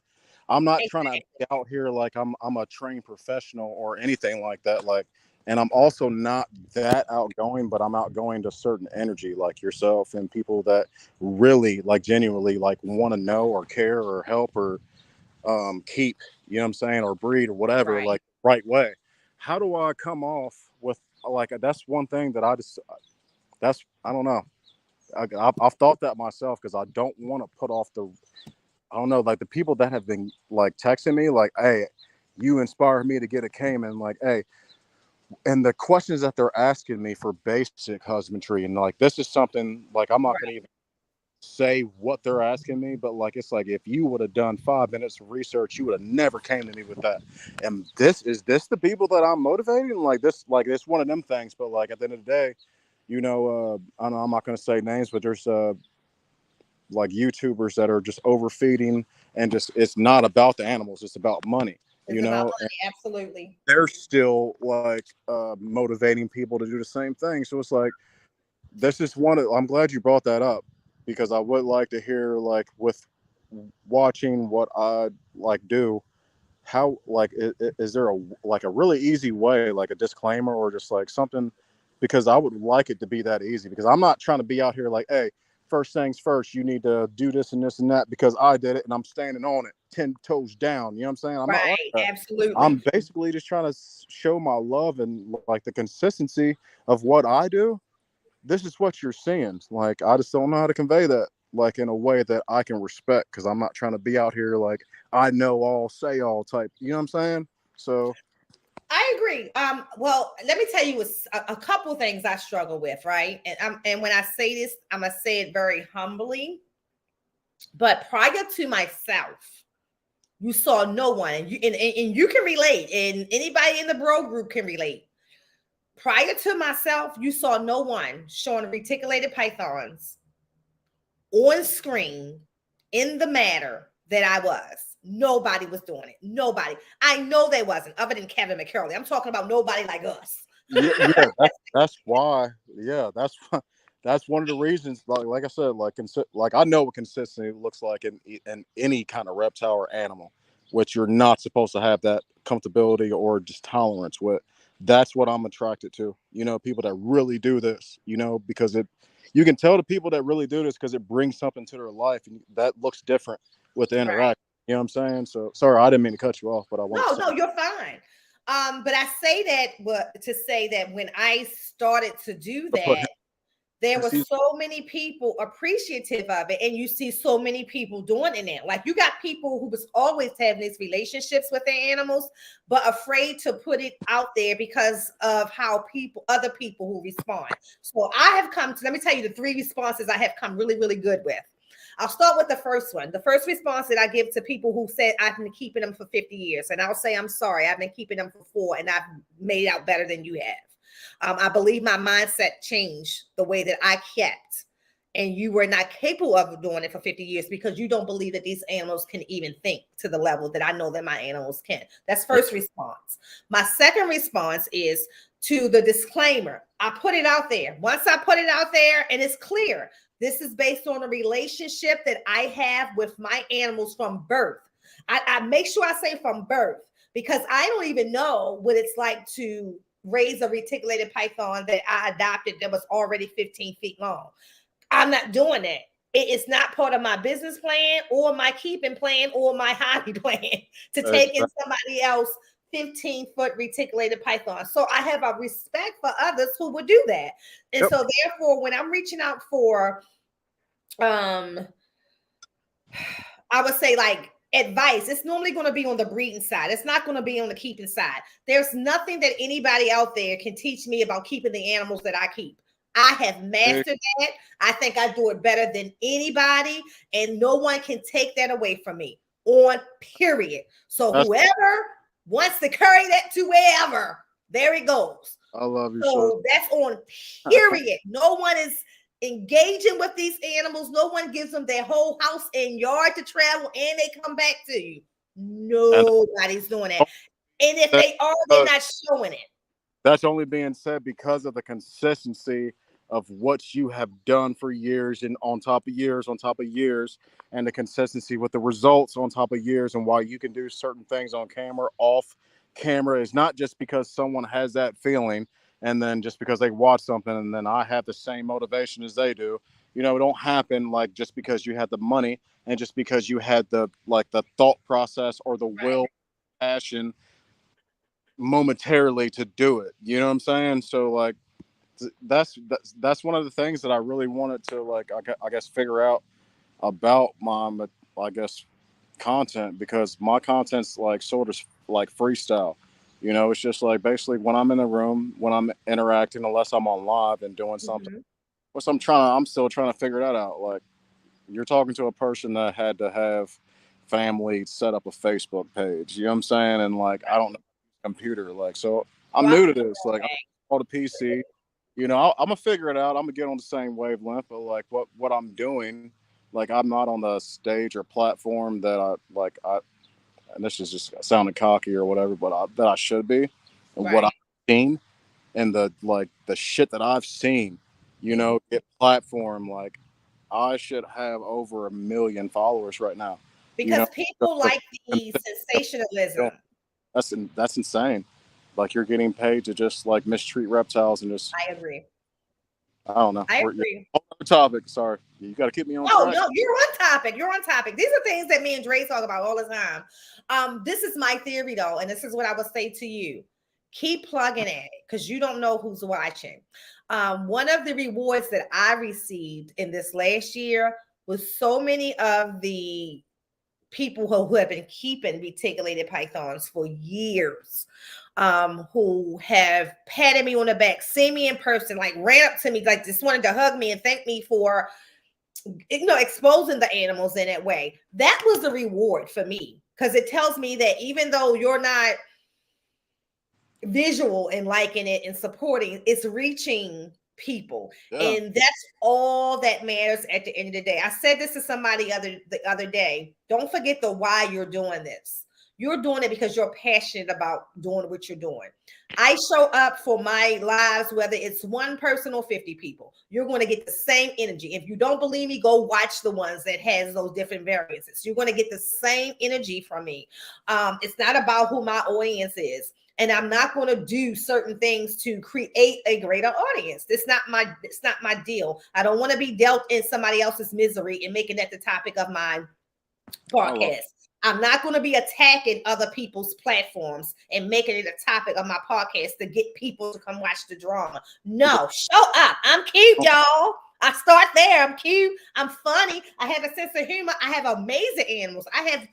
I'm not trying to be out here like I'm a trained professional or anything like that. Like, and I'm also not that outgoing, but I'm outgoing to certain energy like yourself and people that really like genuinely like want to know or care or help or keep, you know what I'm saying, or breed or whatever, like right way. How do I come off with like, that's one thing that I don't know. I've thought that myself, because I don't want to put off I don't know, like the people that have been like texting me like, hey, you inspired me to get a Caiman, like, hey, and the questions that they're asking me for basic husbandry, and like, this is something like, I'm not going to even say what they're asking me, but like, it's like, if you would have done 5 minutes of research, you would have never came to me with that. And this the people that I'm motivating, like it's one of them things. But like, at the end of the day, you know, I know I'm not going to say names, but there's like YouTubers that are just overfeeding, and just, it's not about the animals, it's about money. It's about money, absolutely. They're still like motivating people to do the same thing. So it's like, this is I'm glad you brought that up, because I would like to hear, like, with watching what I like do, how, like, is there a really easy way, like a disclaimer or just like something, because I would like it to be that easy, because I'm not trying to be out here like, hey, first things first, you need to do this and this and that because I did it and I'm standing on it 10 toes down. You know what I'm saying? I'm not like that. Absolutely. I'm basically just trying to show my love and like the consistency of what I do. This is what you're seeing. Like, I just don't know how to convey that, like, in a way that I can respect, because I'm not trying to be out here like I know all, say all type. You know what I'm saying? So I agree. Well, let me tell you a couple things I struggle with, right? And when I say this, I'm gonna say it very humbly. But prior to myself, you saw no one, and you can relate, and anybody in the bro group can relate. Prior to myself, you saw no one showing reticulated pythons on screen in the manner that I was. Nobody was doing it. Nobody. I know they wasn't, other than Kevin McCurley. I'm talking about nobody like us. yeah, that's why. Yeah, that's one of the reasons. Like I said, like I know what consistency looks like in any kind of reptile or animal, which you're not supposed to have that comfortability or just tolerance with. That's what I'm attracted to. You know, people that really do this. You know, because you can tell the people that really do this because it brings something to their life, and that looks different with the interaction. Right. You know what I'm saying? So sorry, I didn't mean to cut you off, but I want. No, you're fine. But I say that to say that when I started to do there were so many people appreciative of it, and you see so many people doing it now. Like, you got people who was always having these relationships with their animals, but afraid to put it out there because of how other people who respond. So I have come to, let me tell you the 3 responses I have come really, really good with. I'll start with the first one. The first response that I give to people who said I've been keeping them for 50 years, and I'll say, I'm sorry, I've been keeping them for 4, and I've made out better than you have. I believe my mindset changed the way that I kept, and you were not capable of doing it for 50 years because you don't believe that these animals can even think to the level that I know that my animals can. That's first response. My second response is to the disclaimer. I put it out there. Once I put it out there and it's clear, this is based on a relationship that I have with my animals from birth. I make sure I say from birth, because I don't even know what it's like to raise a reticulated python that I adopted that was already 15 feet long. I'm not doing that. It is not part of my business plan or my keeping plan or my hobby plan to take in somebody else 15-foot reticulated python. So I have a respect for others who would do that. And so therefore, when I'm reaching out for, I would say, like, advice, it's normally going to be on the breeding side. It's not going to be on the keeping side. There's nothing that anybody out there can teach me about keeping the animals that I keep. I have mastered that. I think I do it better than anybody, and no one can take that away from me, on period. So whoever wants to carry that to wherever, there it goes. I love you. So that's on period. No one is engaging with these animals. No one gives them their whole house and yard to travel, and they come back to you. Nobody's doing that. And if they are, they're not showing it. That's only being said because of the consistency of what you have done for years, and on top of years, and the consistency with the results on top of years, and why you can do certain things on camera, off camera, is not just because someone has that feeling and then just because they watch something and then I have the same motivation as they do. You know, it don't happen like just because you had the money and just because you had the thought process or the will, passion momentarily to do it. You know what I'm saying? So like that's one of the things that I really wanted to, like, I guess figure out about my, I guess, content, because my content's like sort of like freestyle. You know, it's just like basically when I'm in the room, when I'm interacting, unless I'm on live and doing something, which I'm still trying to figure that out. Like, you're talking to a person that had to have family set up a Facebook page. You know what I'm saying? And like, I don't know computer. Like, so I'm new to this. Like, I'm on the PC. You know, I'm gonna figure it out. I'm gonna get on the same wavelength. But like, what I'm doing, like, I'm not on the stage or platform that I and this is just sounding cocky or whatever, but that I should be, and what I've seen, and the shit that I've seen, you know, get platform. Like, I should have over 1 million followers right now. Because people like the sensationalism. That's insane. Like, you're getting paid to just like mistreat reptiles and just. I agree. I don't know. I agree. Topic. Sorry, you got to keep me on. No, you're on topic. You're on topic. These are things that me and Dre talk about all the time. This is my theory though, and this is what I would say to you: keep plugging at it, because you don't know who's watching. One of the rewards that I received in this last year was so many of the people who have been keeping reticulated pythons for years, who have patted me on the back, seen me in person, like ran up to me, like just wanted to hug me and thank me for, you know, exposing the animals in that way. That was a reward for me, because it tells me that even though you're not visual and liking it and supporting, it's reaching people. And that's all that matters at the end of the day. I said this to somebody the other day. Don't forget the why you're doing this. You're doing it because you're passionate about doing what you're doing. I show up for my lives, whether it's one person or 50 people. You're going to get the same energy. If you don't believe me, go watch the ones that has those different variances. You're going to get the same energy from me. It's not about who my audience is. And I'm not going to do certain things to create a greater audience. It's not my deal. I don't want to be dealt in somebody else's misery and making that the topic of my podcast. I'm not going to be attacking other people's platforms and making it a topic of my podcast to get people to come watch the drama. No, show up. I'm cute, y'all. I start there. I'm cute. I'm funny. I have a sense of humor. I have amazing animals. I have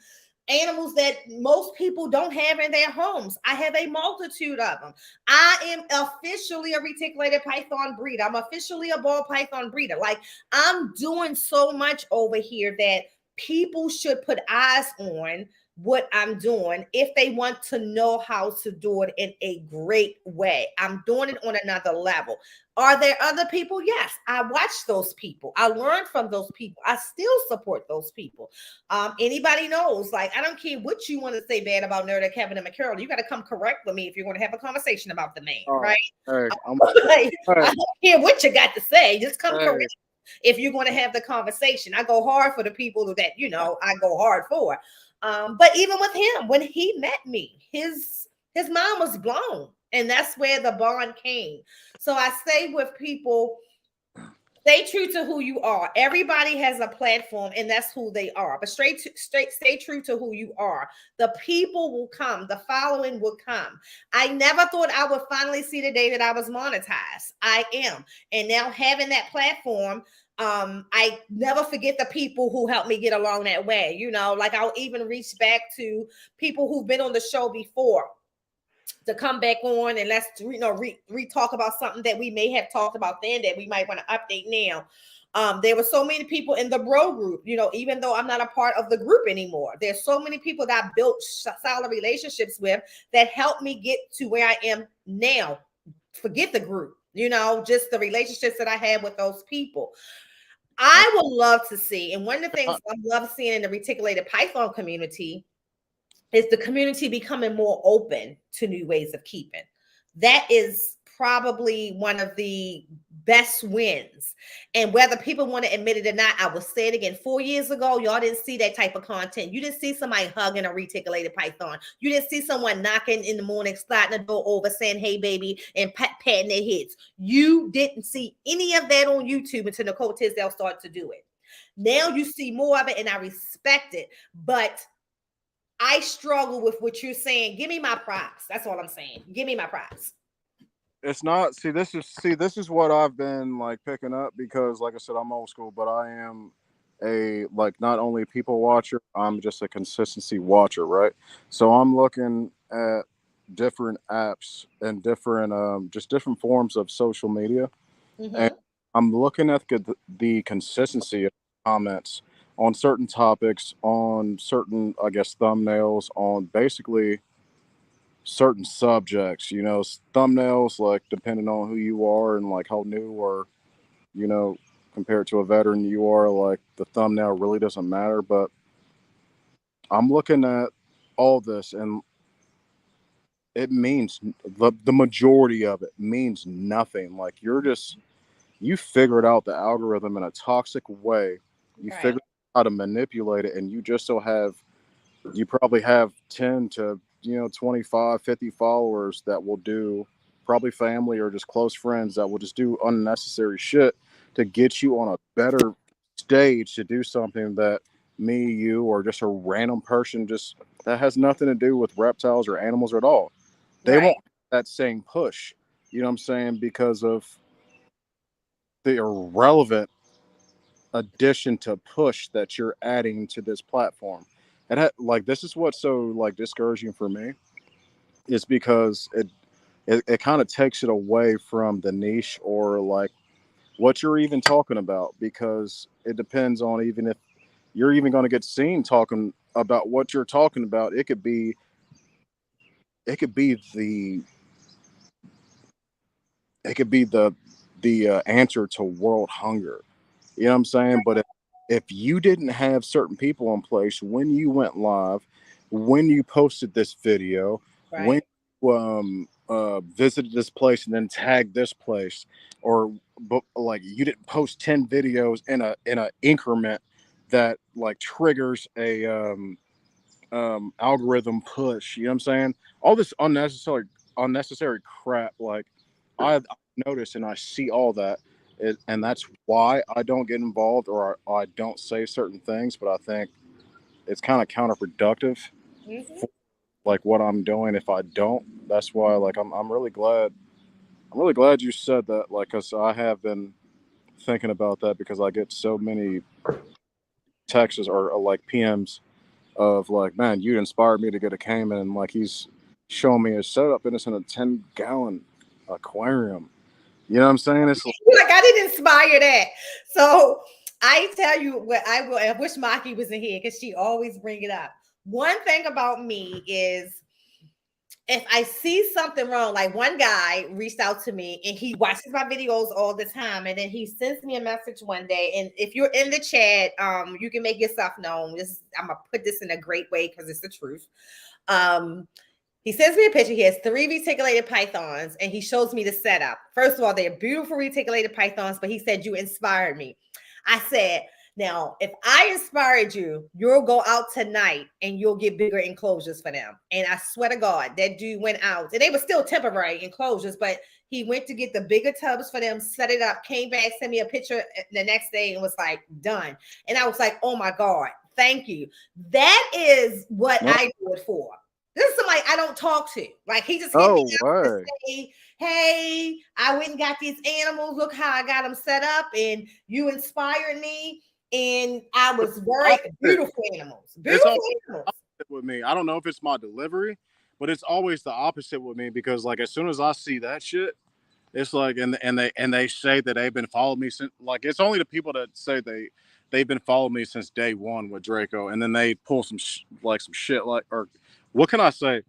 animals that most people don't have in their homes. I have a multitude of them. I am officially a reticulated python breeder. I'm officially a ball python breeder. Like, I'm doing so much over here that people should put eyes on what I'm doing if they want to know how to do it in a great way. I'm doing it on another level. Are there other people? Yes, I watch those people. I learn from those people. I still support those people. Anybody knows, like, I don't care what you want to say bad about Nerda, Kevin, and McCarroll. You got to come correct with me if you're going to have a conversation about the man, right? Hey, Like, I don't care what you got to say. Just come correct. If you're going to have the conversation, I go hard for the people that, you know, I go hard for. But even with him, when he met me, his mind was blown. And that's where the bond came. So I say with people, stay true to who you are. Everybody has a platform, and that's who they are. But stay true to who you are. The people will come. The following will come. I never thought I would finally see the day that I was monetized. I am. And now having that platform, I never forget the people who helped me get along that way. You know, like, I'll even reach back to people who've been on the show before to come back on and let's, you know, re-talk about something that we may have talked about then that we might want to update now. There were so many people in the bro group, you know, even though I'm not a part of the group anymore. There's so many people that I built solid relationships with that helped me get to where I am now. Forget the group, you know, just the relationships that I had with those people. I would love to see, and one of the things I love seeing in the reticulated python community is the community becoming more open to new ways of keeping. That is probably one of the best wins. And whether people want to admit it or not, I will say it again. 4 years ago, y'all didn't see that type of content. You didn't see somebody hugging a reticulated python. You didn't see someone knocking in the morning, sliding the door over, saying, "Hey, baby," and patting their heads. You didn't see any of that on YouTube until Nicole Tisdale started to do it. Now you see more of it, and I respect it. But I struggle with what you're saying. Give me my props. That's all I'm saying. Give me my props. It's not. This is what I've been like picking up, because, like I said, I'm old school, but I am a, like, not only people watcher, I'm just a consistency watcher, right? So I'm looking at different apps and different just different forms of social media, and I'm looking at the consistency of comments on certain topics, on certain, I guess, thumbnails, on basically certain subjects, you know, thumbnails, like, depending on who you are and like how new or, you know, compared to a veteran you are, like, the thumbnail really doesn't matter. But I'm looking at all this, and it means the majority of it means nothing. Like, you figured out the algorithm in a toxic way. You figured out how to manipulate it, and you probably have 10 to, 25, 50 followers that will do, probably family or just close friends, that will just do unnecessary shit to get you on a better stage to do something that me, you, or just a random person just that has nothing to do with reptiles or animals at all. They won't have that same push, you know what I'm saying, because of the irrelevant addition to push that you're adding to this platform. And like, this is what's so, like, discouraging for me, is because it kind of takes it away from the niche, or like what you're even talking about, because it depends on even if you're even going to get seen talking about what you're talking about. It could be the answer to world hunger. You know what I'm saying? But if you didn't have certain people in place when you went live, when you posted this video, when you visited this place and then tagged this place, or like, you didn't post 10 videos in a increment that, like, triggers a algorithm push. You know what I'm saying? All this unnecessary crap. Like, I notice and I see all that. And that's why I don't get involved, or I don't say certain things. But I think it's kind of counterproductive for like what I'm doing if I don't. That's why like I'm really glad you said that, like, because I have been thinking about that because I get so many texts or like PMs of like, man, you inspired me to get a Cayman, and like he's showing me his setup and it's in a 10-gallon aquarium. You know what I'm saying? It's like I didn't inspire that. So I tell you what I will. I wish Maki was in here because she always bring it up. One thing about me is if I see something wrong, like one guy reached out to me and he watches my videos all the time, and then he sends me a message one day. And if you're in the chat, you can make yourself known. I'm gonna put this in a great way because it's the truth. He sends me a picture. He has 3 reticulated pythons, and he shows me the setup. First of all, they're beautiful reticulated pythons, but he said, you inspired me. I said, now, if I inspired you, you'll go out tonight and you'll get bigger enclosures for them. And I swear to God, that dude went out. And they were still temporary enclosures, but he went to get the bigger tubs for them, set it up, came back, sent me a picture the next day and was like, done. And I was like, oh my God, thank you. That is what I do it for. This is somebody I don't talk to. Like he just hit me up to say, hey, I went and got these animals. Look how I got them set up, and you inspired me. And I was very beautiful animals. Beautiful animals. With me, I don't know if it's my delivery, but it's always the opposite with me because like as soon as I see that shit, it's like and they say that they've been following me since like it's only the people that say they've been following me since day one with Draco, and then they pull some shit like or what can I say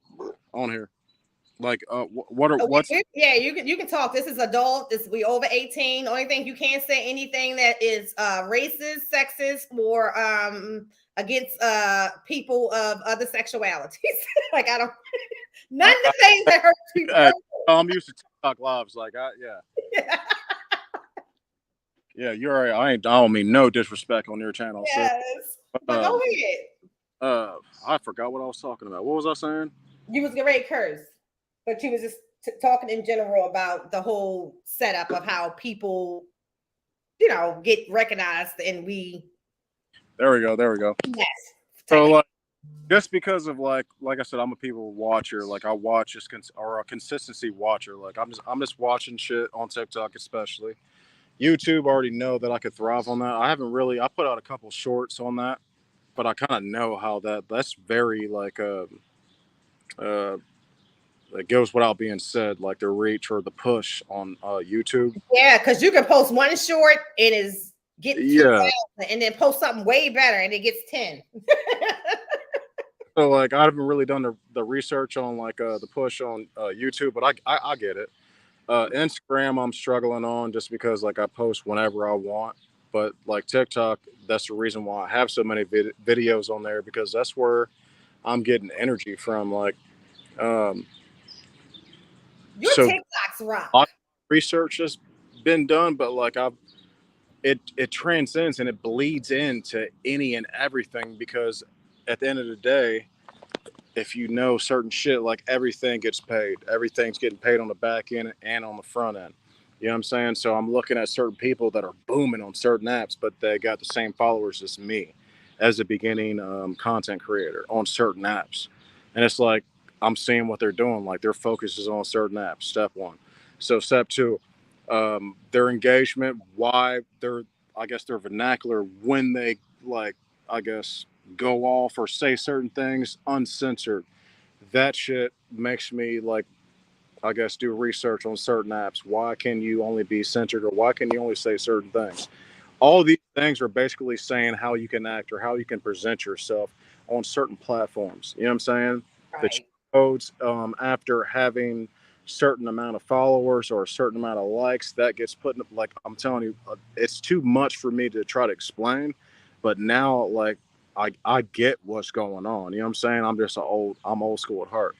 on here? Like, what's? Yeah, you can talk. This is adult. We over 18. Only thing you can't say anything that is racist, sexist, or against people of other sexualities. Like I don't none of the things that hurt people. I'm used to TikTok lives. Like yeah. Yeah, you're right. I don't mean no disrespect on your channel. Yes, so, but go ahead. I forgot what I was talking about. What was I saying? You was getting ready to curse. But you was just talking in general about the whole setup of how people, get recognized, and we. There we go. Yes. So like, just because of like I said, I'm a people watcher. Like I watch just or a consistency watcher. Like I'm just watching shit on TikTok, especially. YouTube already know that I could thrive on that. I put out a couple shorts on that, but I kind of know how that's very like it goes without being said, like the reach or the push on YouTube. Yeah, because you can post one short and is getting 2,000, and then post something way better and it gets 10. So like I haven't really done the research on like the push on YouTube, but I get it. Instagram I'm struggling on just because like I post whenever I want, but like TikTok, that's the reason why I have so many videos on there because that's where I'm getting energy from. Like your TikToks rock. Research has been done, but like it transcends and it bleeds into any and everything because at the end of the day, if you know certain shit, like everything gets paid. Everything's getting paid on the back end and on the front end. You know what I'm saying? So I'm looking at certain people that are booming on certain apps, but they got the same followers as me as a beginning content creator on certain apps. And it's like, I'm seeing what they're doing. Like their focus is on certain apps, step one. So step two, their engagement, why their vernacular, when they go off or say certain things uncensored. That shit makes me do research on certain apps. Why can you only be censored or why can you only say certain things? All these things are basically saying how you can act or how you can present yourself on certain platforms. You know what I'm saying? Right. The codes after having certain amount of followers or a certain amount of likes that gets put in, like I'm telling you, it's too much for me to try to explain. But now, like, I get what's going on. You know what I'm saying? I'm old school at heart.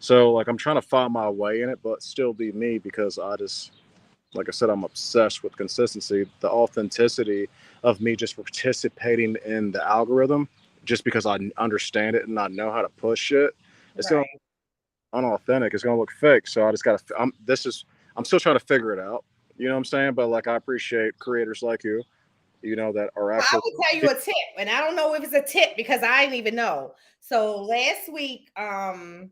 So like I'm trying to find my way in it, but still be me because like I said, I'm obsessed with consistency, the authenticity of me just participating in the algorithm just because I understand it and I know how to push it. It's going to look unauthentic. It's going to look fake. So I just got to, I'm still trying to figure it out. You know what I'm saying? But like, I appreciate creators like you that are I actually. will tell you a tip, and I don't know if it's a tip because I didn't even know. So last week, of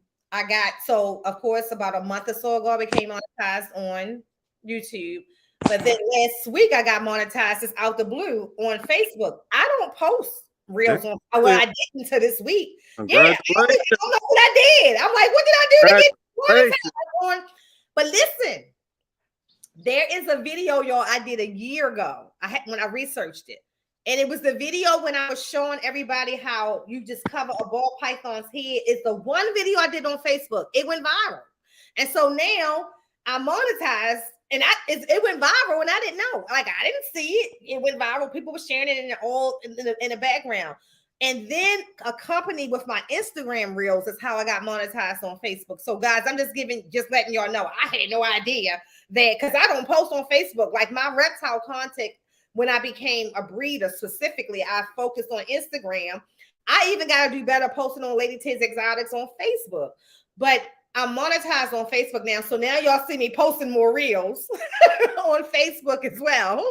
course about a month or so ago I became monetized on YouTube. But then last week I got monetized just out the blue on Facebook. I don't post reels on well, I didn't until this week. Yeah, I don't know what I did. I'm like, what did I do to get monetized on? But listen, there is a video, y'all, I did a year ago. When I researched it. And it was the video when I was showing everybody how you just cover a ball python's head. It's the one video I did on Facebook. It went viral. And so now I'm monetized and it went viral and I didn't know. Like, I didn't see it. It went viral. People were sharing it in the background. And then accompanied with my Instagram reels is how I got monetized on Facebook. So guys, I'm just letting y'all know. I had no idea that, because I don't post on Facebook. Like my reptile content, when I became a breeder specifically, I focused on Instagram. I even got to do better posting on Lady T's Exotics on Facebook. But I'm monetized on Facebook now. So now y'all see me posting more reels on Facebook as well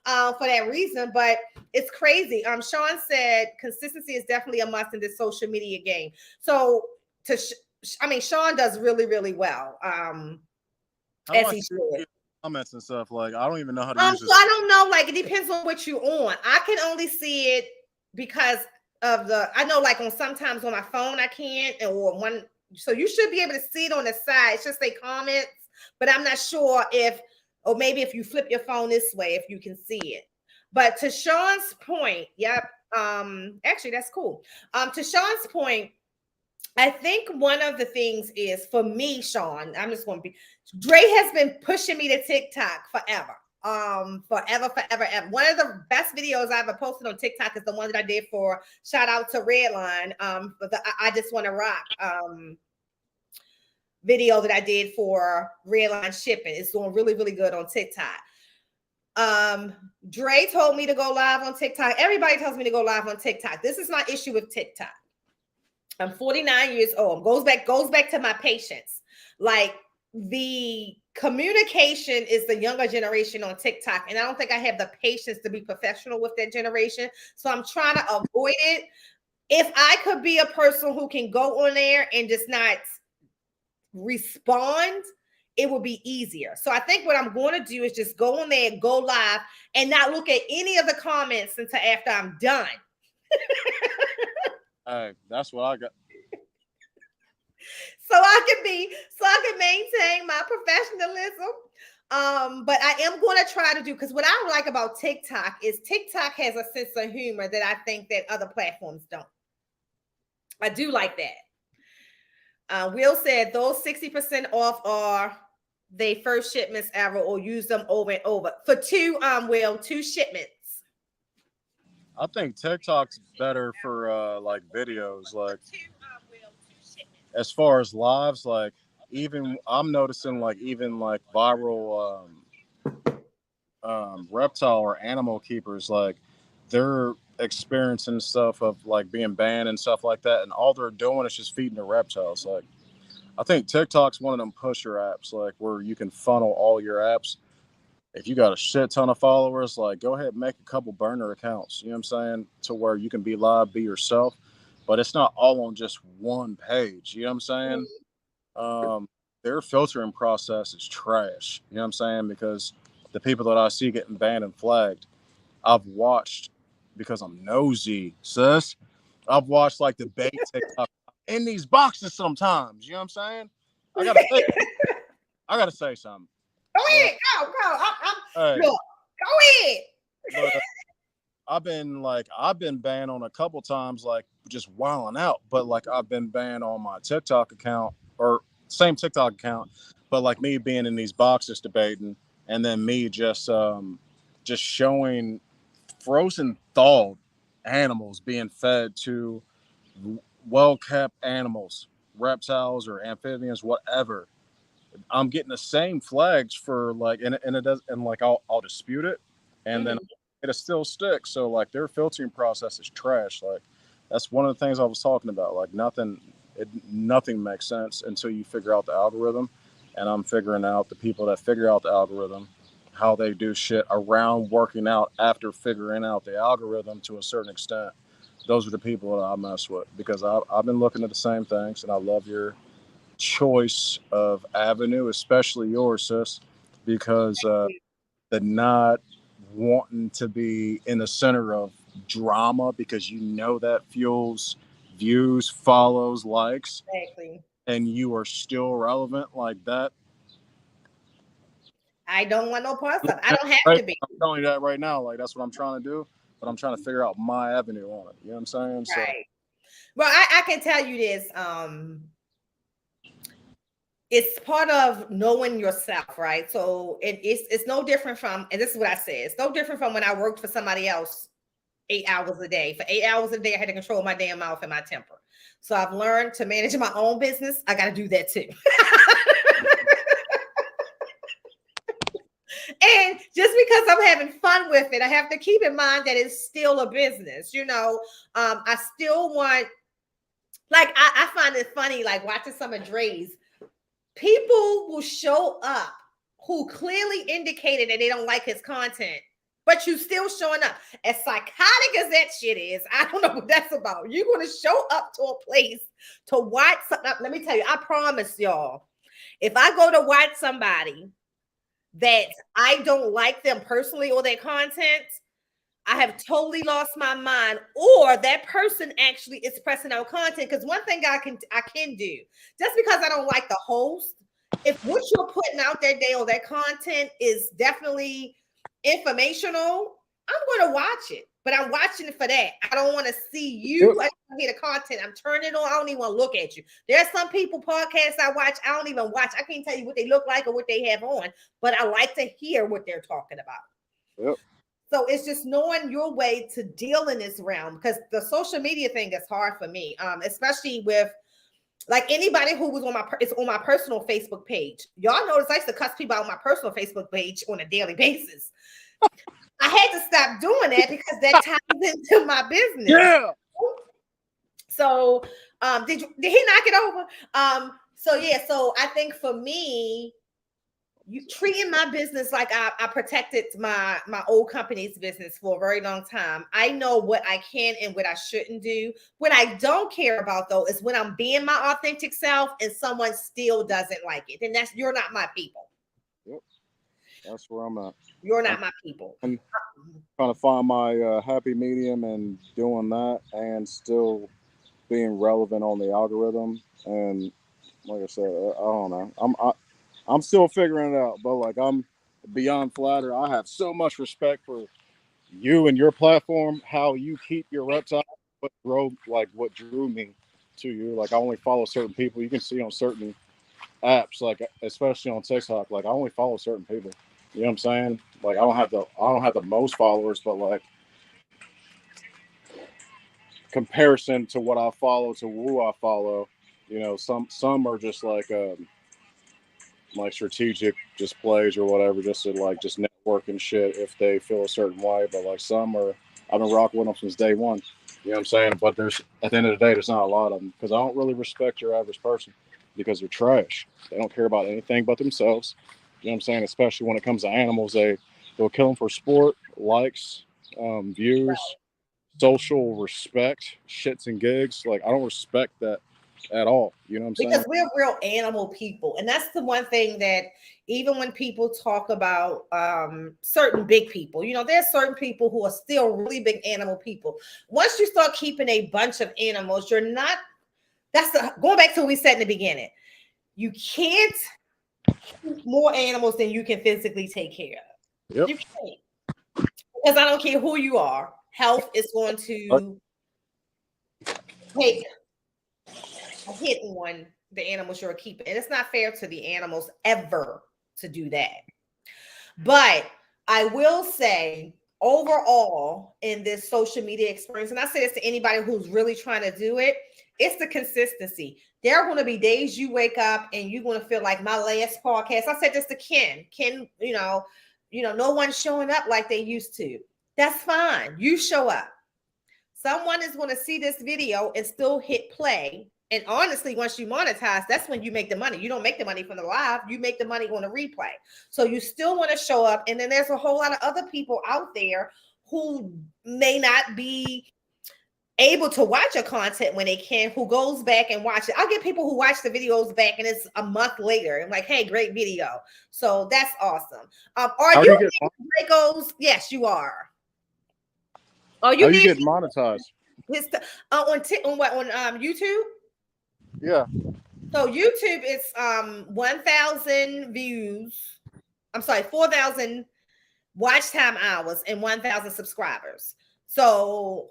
for that reason. But it's crazy. Sean said consistency is definitely a must in this social media game. So Sean does really, really well. As he should. Comments and stuff, like I don't even know how to use it. So I don't know, like it depends on what you're on. I can only see it because of I know like sometimes on my phone I can't, so you should be able to see it on the side. It's just say comments, but I'm not sure or maybe if you flip your phone this way, if you can see it. But to Sean's point, yep. Actually that's cool. To Sean's point, I think one of the things is for me, Sean, I'm just going to Dre has been pushing me to TikTok forever. Forever. One of the best videos I ever posted on TikTok is the one that I did for shout out to Redline, for the I Just Want to Rock video that I did for Redline shipping. It's doing really, really good on TikTok. Dre told me to go live on TikTok. Everybody tells me to go live on TikTok. This is my issue with TikTok. I'm 49 years old. Goes back to my patience. Like the communication is the younger generation on TikTok. And I don't think I have the patience to be professional with that generation. So I'm trying to avoid it. If I could be a person who can go on there and just not respond, it would be easier. So I think what I'm going to do is just go on there, go live, and not look at any of the comments until after I'm done. Hey, that's what I got. So I can maintain my professionalism. But I am going to try to do, because what I like about TikTok is TikTok has a sense of humor that I think that other platforms don't. I do like that. Will said those 60% off are their first shipments ever, or use them over and over. For two shipments. I think TikTok's better for like videos, like as far as lives, like even I'm noticing like even like viral reptile or animal keepers, like they're experiencing stuff of like being banned and stuff like that, and all they're doing is just feeding the reptiles. Like I think TikTok's one of them pusher apps, like where you can funnel all your apps. If you got a shit ton of followers, like go ahead and make a couple burner accounts, you know what I'm saying, to where you can be live, be yourself, but it's not all on just one page, you know what I'm saying? Their filtering process is trash, you know what I'm saying, because the people that I see getting banned and flagged, I've watched, because I'm nosy, sis, I've watched like the bait TikTok in these boxes sometimes, you know what I'm saying? I gotta say something. Go ahead, go. Look, go ahead. I've been banned on a couple times, like just wilding out. But like I've been banned on my TikTok account, or same TikTok account, but like me being in these boxes debating, and then me just showing frozen thawed animals being fed to well-kept animals, reptiles or amphibians, whatever. I'm getting the same flags for like, and it does, and like I'll dispute it, and then it'll still stick. So like their filtering process is trash. Like that's one of the things I was talking about. Like nothing makes sense until you figure out the algorithm, and I'm figuring out the people that figure out the algorithm, how they do shit around working out after figuring out the algorithm to a certain extent. Those are the people that I mess with, because I've been looking at the same things, and I love your choice of avenue, especially yours, sis, because the not wanting to be in the center of drama, because you know that fuels views, follows, likes, Exactly. and you are still relevant like that. I don't want no parts of it. I don't have Right? to be. I'm telling you that right now. Like, that's what I'm trying to do, but I'm trying to figure out my avenue on it. You know what I'm saying? So Right. Well, I can tell you this. It's part of knowing yourself, right? So it's no different from, and this is what I said, it's no different from when I worked for somebody else 8 hours a day. For 8 hours a day, I had to control my damn mouth and my temper. So I've learned to manage my own business. I got to do that too. And just because I'm having fun with it, I have to keep in mind that it's still a business. You know, I still want, like, I find it funny, like watching some of Dre's. People will show up who clearly indicated that they don't like his content, but you still showing up. As psychotic as that shit is, I don't know what that's about. You're going to show up to a place to watch something. Let me tell you, I promise y'all, if I go to watch somebody that I don't like them personally or their content, I have totally lost my mind, or that person actually is pressing out content. Because one thing I can do, just because I don't like the host, if what you're putting out that day or that content is definitely informational, I'm going to watch it. But I'm watching it for that. I don't want to see you. I don't hear the content. I'm turning on. I don't even want to look at you. There's some people podcasts I watch. I don't even watch. I can't tell you what they look like or what they have on, but I like to hear what they're talking about. yep. So it's just knowing your way to deal in this realm, because the social media thing is hard for me, especially with like anybody who was on my personal Facebook page. Y'all notice I used to cuss people out on my personal Facebook page on a daily basis. I had to stop doing that because that ties into my business. Yeah. So did he knock it over? So I think for me, you treating my business like I protected my old company's business for a very long time. I know what I can and what I shouldn't do. What I don't care about though is when I'm being my authentic self and someone still doesn't like it. Then you're not my people. Yep. That's where I'm at. You're not my people. I'm trying to find my happy medium and doing that and still being relevant on the algorithm. And like I said, I don't know. I'm still figuring it out, but like, I'm beyond flattered. I have so much respect for you and your platform, how you keep your reptile, what drew me to you. Like, I only follow certain people. You can see on certain apps, like especially on TikTok, like I only follow certain people. You know what I'm saying? Like, I don't have the most followers, but like, comparison to what I follow to who I follow, you know, some are just like strategic just plays or whatever, just to like just network and shit if they feel a certain way. But like, some are, I've been rocking with them since day one. You know what I'm saying? But there's, at the end of the day, there's not a lot of them, because I don't really respect your average person, because they're trash. They don't care about anything but themselves. You know what I'm saying? Especially when it comes to animals, they'll kill them for sport, likes, views, social respect, shits and gigs. Like, I don't respect that at all. You know what I'm saying? Because we're real animal people. And that's the one thing that even when people talk about certain big people, you know, there's certain people who are still really big animal people. Once you start keeping a bunch of animals, you're not, going back to what we said in the beginning. You can't keep more animals than you can physically take care of. Yep. You can't. Because I don't care who you are, health is going to take a hit on the animals you're keeping. And it's not fair to the animals ever to do that. But I will say, overall, in this social media experience, and I say this to anybody who's really trying to do it, it's the consistency. There are going to be days you wake up and you're going to feel like my last podcast. I said this to Ken. Ken, you know, no one's showing up like they used to. That's fine. You show up. Someone is going to see this video and still hit play And honestly, once you monetize, that's when you make the money. You don't make the money from the live, you make the money on the replay. So you still want to show up. And then there's a whole lot of other people out there who may not be able to watch your content when they can, who goes back and watch it. I'll get people who watch the videos back and it's a month later. I'm like, hey, great video. So that's awesome. Are you getting Dracos? Yes, you are. Are you getting monetized? On YouTube? Yeah. So YouTube is 1,000 views. I'm sorry, 4,000 watch time hours and 1,000 subscribers. So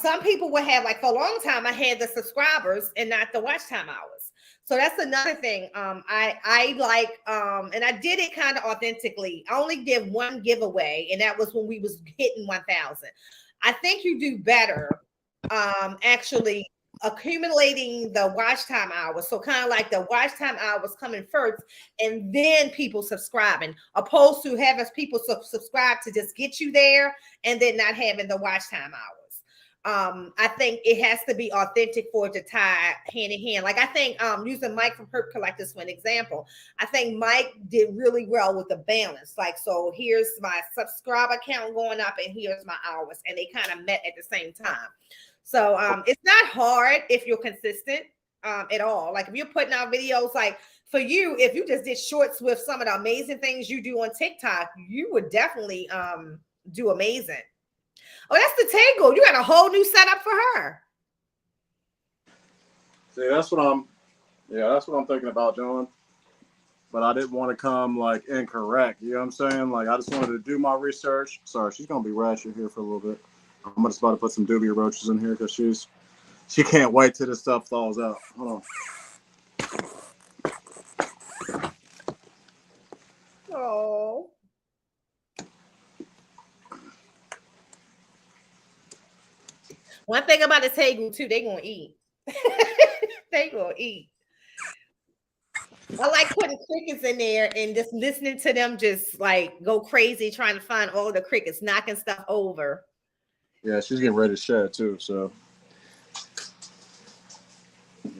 some people will have, like, for a long time I had the subscribers and not the watch time hours. So that's another thing. I like and I did it kind of authentically. I only did one giveaway, and that was when we was hitting 1,000. I think you do better actually accumulating the watch time hours. So kind of like the watch time hours coming first and then people subscribing, opposed to having people subscribe to just get you there and then not having the watch time hours. I think it has to be authentic for it to tie hand in hand. Like I think using Mike from Herp Collectors for an example, I think Mike did really well with the balance. Like, so here's my subscriber count going up and here's my hours, and they kind of met at the same time. So it's not hard if you're consistent at all. Like if you're putting out videos, like for you, if you just did shorts with some of the amazing things you do on TikTok, you would definitely do amazing. Oh, that's the Tango. You got a whole new setup for her. See, that's what I'm thinking about doing. But I didn't want to come like incorrect. You know what I'm saying? Like I just wanted to do my research. Sorry, she's gonna be ratchet here for a little bit. I'm just about to put some dubia roaches in here because she can't wait till this stuff thaws out. Hold on. Oh. One thing about the Tegu too, they gonna eat. They gonna eat. I like putting crickets in there and just listening to them just like go crazy trying to find all the crickets, knocking stuff over. Yeah, she's getting ready to shed too, so.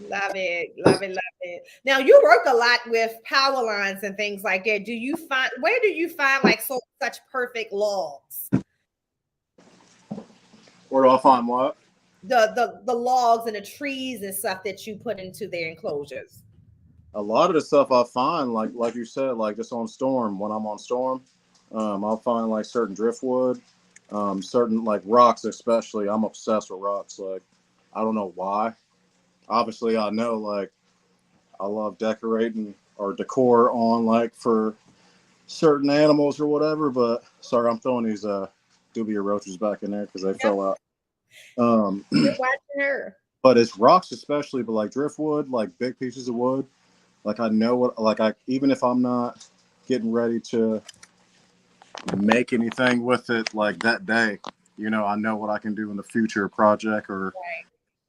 Love it, love it, love it. Now you work a lot with power lines and things like that. Where do you find like such perfect logs? Where do I find what? The logs and the trees and stuff that you put into their enclosures. A lot of the stuff I find, like you said, like just on Storm. When I'm on Storm, I'll find like certain driftwood, certain like rocks especially. I'm obsessed with rocks. Like I don't know why. Obviously, I know like I love decorating or decor on like for certain animals or whatever. But sorry, I'm throwing these dubia roaches back in there because they fell out. You're watching her. But it's rocks especially, but like driftwood, like big pieces of wood. Like I know what, like even if I'm not getting ready to make anything with it like that day, you know, I know what I can do in the future project or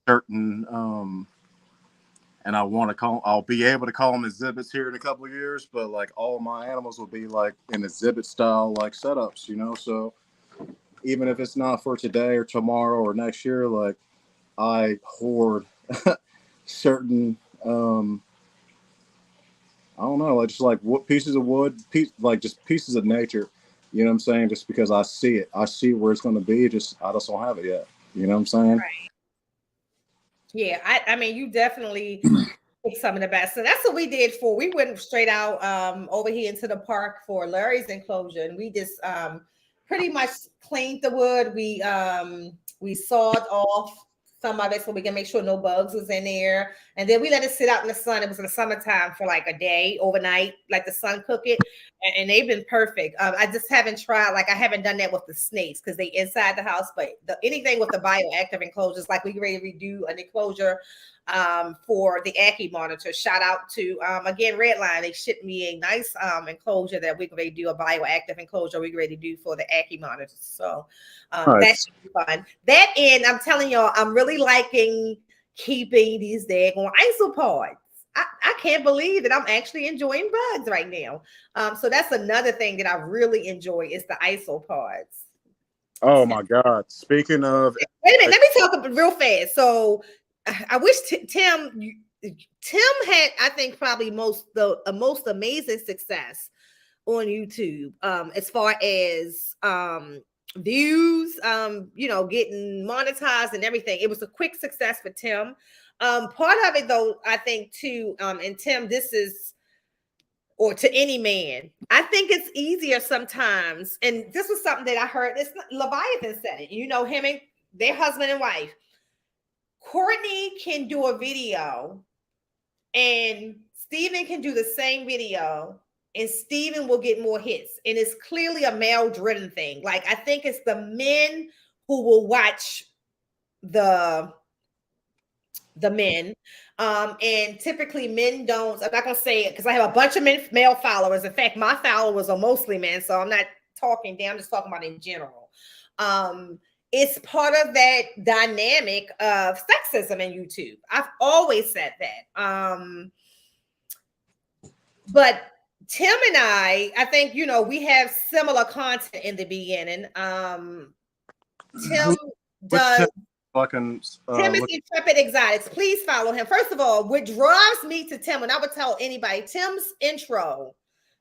certain, and I'll be able to call them exhibits here in a couple of years, but like all my animals will be like in exhibit style, like setups, you know? So even if it's not for today or tomorrow or next year, like I hoard certain, I don't know, like just like pieces of wood, like just pieces of nature. You know what I'm saying? Just because I see it, I see where it's going to be. I just don't have it yet. You know what I'm saying? Right. Yeah, I mean, you definitely pick some of the best. So that's what we did we went straight out over here into the park for Larry's enclosure, and we just pretty much cleaned the wood. We sawed off some of it so we can make sure no bugs was in there. And then we let it sit out in the sun. It was in the summertime for like a day, overnight, like the sun cook it. And they've been perfect. I just haven't tried, like I haven't done that with the snakes because they inside the house, but anything with the bioactive enclosures, like we ready to redo an enclosure for the Ackie monitor. Shout out to, again, Redline. They shipped me a nice enclosure that we're ready to do, a bioactive enclosure we're ready to do for the Ackie monitor. So that should be fun. That end, I'm telling y'all, I'm really liking keeping these daggone isopods. I can't believe that I'm actually enjoying bugs right now. So that's another thing that I really enjoy is the isopods. Oh my God. Speaking of, wait a minute, let me talk real fast. So I wish Tim had, I think, probably the most amazing success on YouTube, as far as views, getting monetized and everything. It was a quick success for Tim. Part of it, though, I think too, and Tim, this is, or to any man, I think it's easier sometimes. And this was something that I heard. Leviathan said it. Him and their husband and wife. Courtney can do a video, and Steven can do the same video, and Steven will get more hits. And it's clearly a male-driven thing. Like, I think it's the men who will watch the men. And typically men don't, I'm not going to say it because I have a bunch of male followers. In fact, my followers are mostly men. So I'm not talking down, I'm just talking about in general. It's part of that dynamic of sexism in YouTube. I've always said that. But Tim and I think, we have similar content in the beginning. Tim does. Tim is Intrepid Exotics. Please follow him. First of all, what draws me to Tim, and I would tell anybody, Tim's intro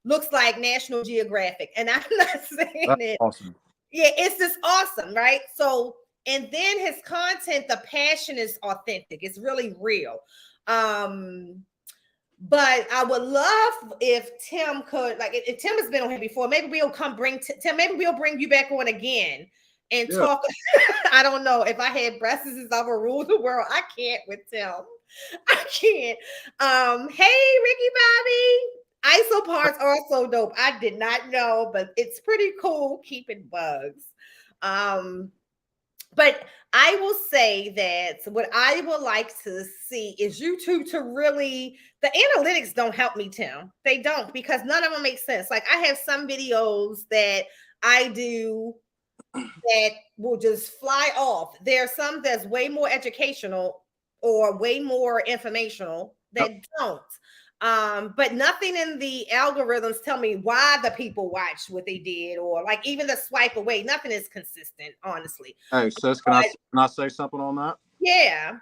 looks like National Geographic, and I'm not saying it. Awesome. Yeah, it's just awesome, right? So, and then his content, the passion is authentic. It's really real. But I would love if Tim could, like, if Tim has been on here before, maybe we'll bring Tim, maybe we'll bring you back on again and talk. I don't know if I had breasts of a rule the world. I can't with Tim. I can't. Hey, Ricky Bobby. Isoparts are so dope. I did not know, but it's pretty cool keeping bugs. But I will say that what I would like to see is YouTube to really, the analytics don't help me, Tim. They don't, because none of them make sense. Like, I have some videos that I do that will just fly off. There are some that's way more educational or way more informational that don't. But nothing in the algorithms tell me why the people watch what they did, or like even the swipe away. Nothing is consistent, honestly. Hey, sis, can I say something on that? Yeah.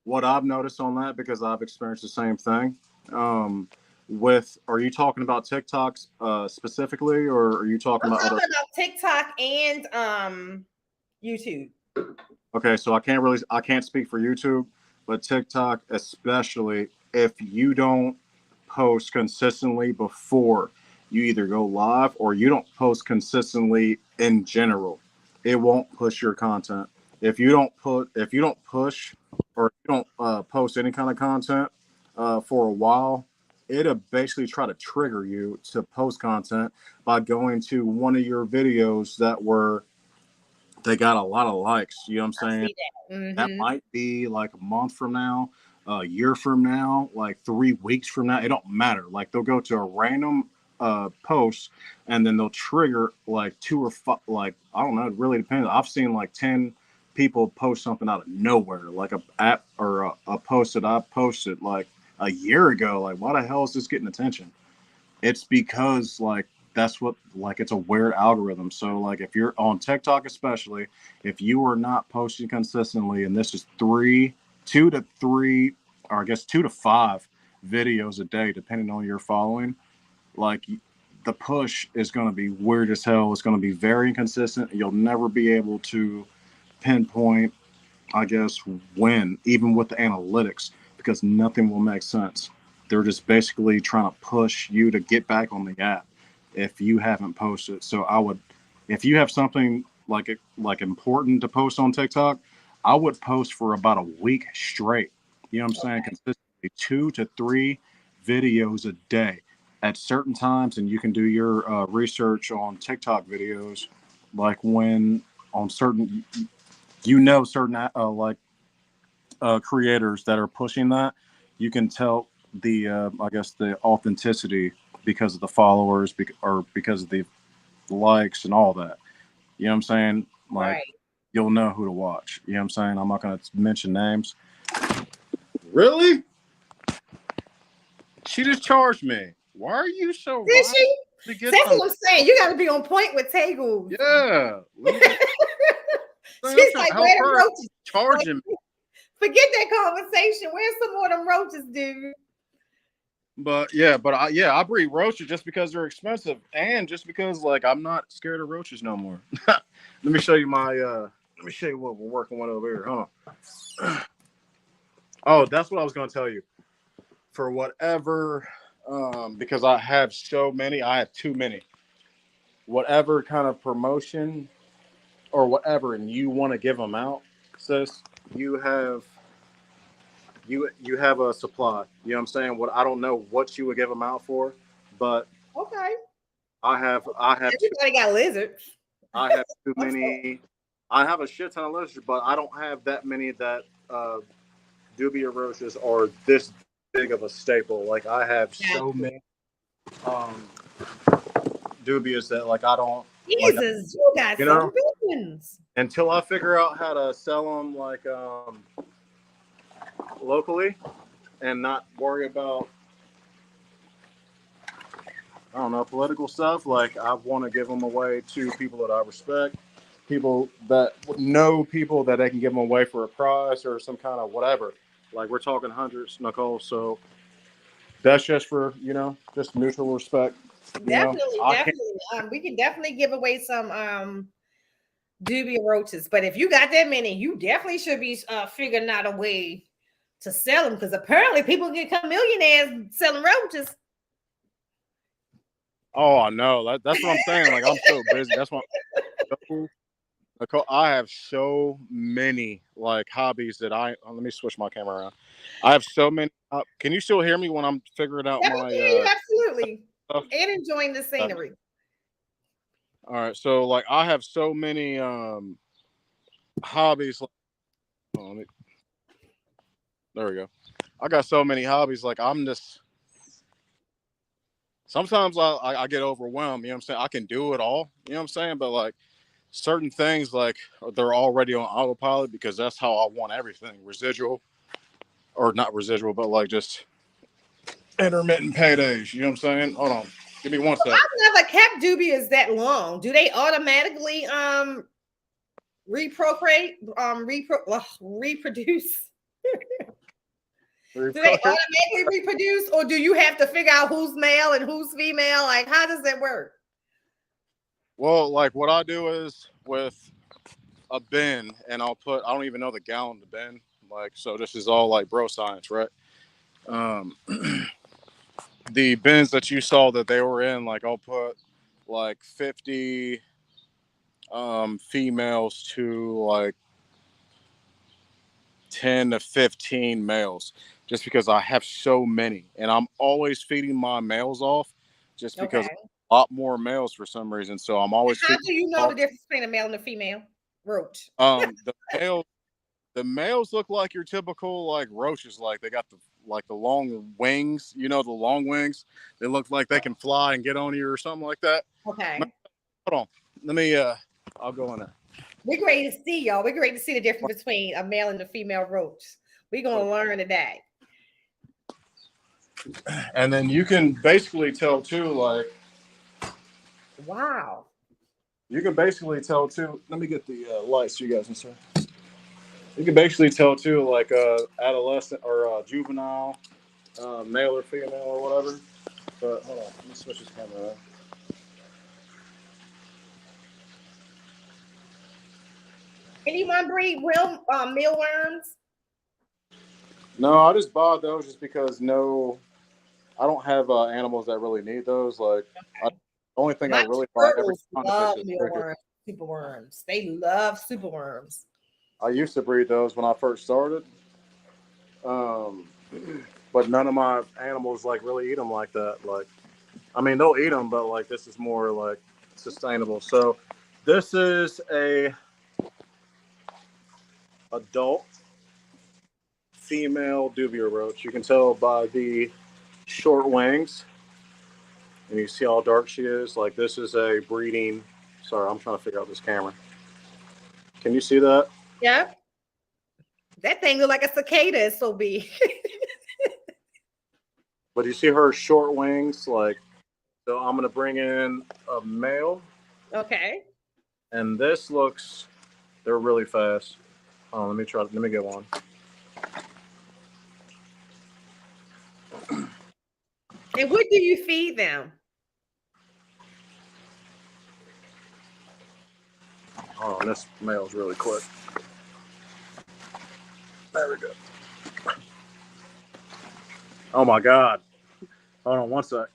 What I've noticed on that, because I've experienced the same thing. Are you talking about TikToks specifically, or are you talking about other? About TikTok and YouTube. Okay, so I can't speak for YouTube, but TikTok especially, if you don't post consistently before you either go live or you don't post consistently in general, it won't push your content. If you don't push or you don't post any kind of content for a while, it'll basically try to trigger you to post content by going to one of your videos they got a lot of likes. You know what I'm saying? That might be like a month from now, a year from now, like 3 weeks from now. It don't matter. Like, they'll go to a random post, and then they'll trigger like 2 or 5. Like, I don't know. It really depends. I've seen like 10 people post something out of nowhere, like a app or a post that I posted like a year ago. Like, why the hell is this getting attention? It's because like that's what, like, it's a weird algorithm. So like, if you're on TikTok, especially if you are not posting consistently, and this is 2 to 5 videos a day, depending on your following, like, the push is going to be weird as hell. It's going to be very inconsistent. You'll never be able to pinpoint, I guess, when, even with the analytics, because nothing will make sense. They're just basically trying to push you to get back on the app if you haven't posted. So if you have something like important to post on TikTok, I would post for about a week straight. You know what I'm saying? Consistently 2 to 3 videos a day at certain times. And you can do your research on TikTok videos, like when on certain, creators that are pushing that, you can tell the authenticity because of the followers or because of the likes and all that. You know what I'm saying? Like, you'll know who to watch. You know what I'm saying? I'm not going to mention names. Really? She just charged me. Why are you so? Did she? That's what I'm saying. You got to be on point with Tegu. Yeah. She's like, wait a minute. Charging me. Forget that conversation. Where's some more of them roaches, dude? But I breed roaches just because they're expensive, and just because like I'm not scared of roaches no more. Let me show you let me show you what we're working with over here. Hold on. Oh, that's what I was going to tell you. For whatever, because I have so many, I have too many. Whatever kind of promotion or whatever, and you want to give them out, sis, you have a supply. You know what I'm saying? What I don't know what you would give them out for, but okay, I have everybody got lizards. I have too many. I have a shit ton of lizards, but I don't have that many that dubia roaches are this big of a staple. Like I have so many dubias that like I don't. Jesus, you got some big ones. Until I figure out how to sell them like locally and not worry about I don't know political stuff. Like I want to give them away to people that I respect, people that know people that they can give them away for a price or some kind of whatever. Like we're talking hundreds, Nicole. So that's just for just mutual respect. Definitely. We can definitely give away some dubia roaches, but if you got that many, you definitely should be figuring out a way to sell them because apparently people can become millionaires selling roaches. Oh, I know. That's what I'm saying. Like I'm so busy. That's why. Nicole, I have so many like hobbies that let me switch my camera around. I have so many. Can you still hear me when I'm figuring out my? Absolutely. Stuff? And enjoying the scenery. All right, so like I have so many hobbies. There we go. I got so many hobbies. Like I'm just. Sometimes I get overwhelmed. You know what I'm saying? I can do it all. You know what I'm saying? But like certain things, like they're already on autopilot because that's how I want everything. Residual, or not residual, but like just intermittent paydays. You know what I'm saying? Hold on. Give me one second. I've never kept dubias that long. Do they automatically reproduce? Do they automatically reproduce, or do you have to figure out who's male and who's female? Like, how does that work? Well, like what I do is with a bin, and I don't even know the gallon of the bin. Like, so this is all like bro science, right? The bins that you saw that they were in, like I'll put like 50 females to like 10 to 15 males, just because I have so many, and I'm always feeding my males off, just because a lot more males for some reason. So I'm always. How do you know the difference between a male and a female roach? The males look like your typical like roaches. Like they got the long wings. You know, the long wings. They look like they can fly and get on you or something like that. Okay. Hold on. Let me. I'll go in there. We're ready to see, y'all. We're ready to see the difference between a male and a female roach. We're gonna learn today. And then you can basically tell too, like. Wow. You can basically tell too. Let me get the lights so you guys can see. You can basically tell too, like adolescent or juvenile, male or female or whatever. But hold on, let me switch this camera around. Anyone breed real mealworms? No, I just bought those just because I don't have animals that really need those. Like, the only thing I really buy every time love mealworms, superworms. They love superworms. I used to breed those when I first started, but none of my animals like really eat them like that. Like, I mean, they'll eat them, but like this is more like sustainable. So, this is a adult female dubia roach. You can tell by the short wings, and you see how dark she is. Like this is a breeding. Sorry, I'm trying to figure out this camera. Can you see that? Yeah. That thing look like a cicada. It's so big. But you see her short wings, like. So I'm gonna bring in a male. Okay. And this they're really fast. Oh, let me get one. And what do you feed them? Oh, this male's really quick. There we go. Oh my God. Hold on one sec.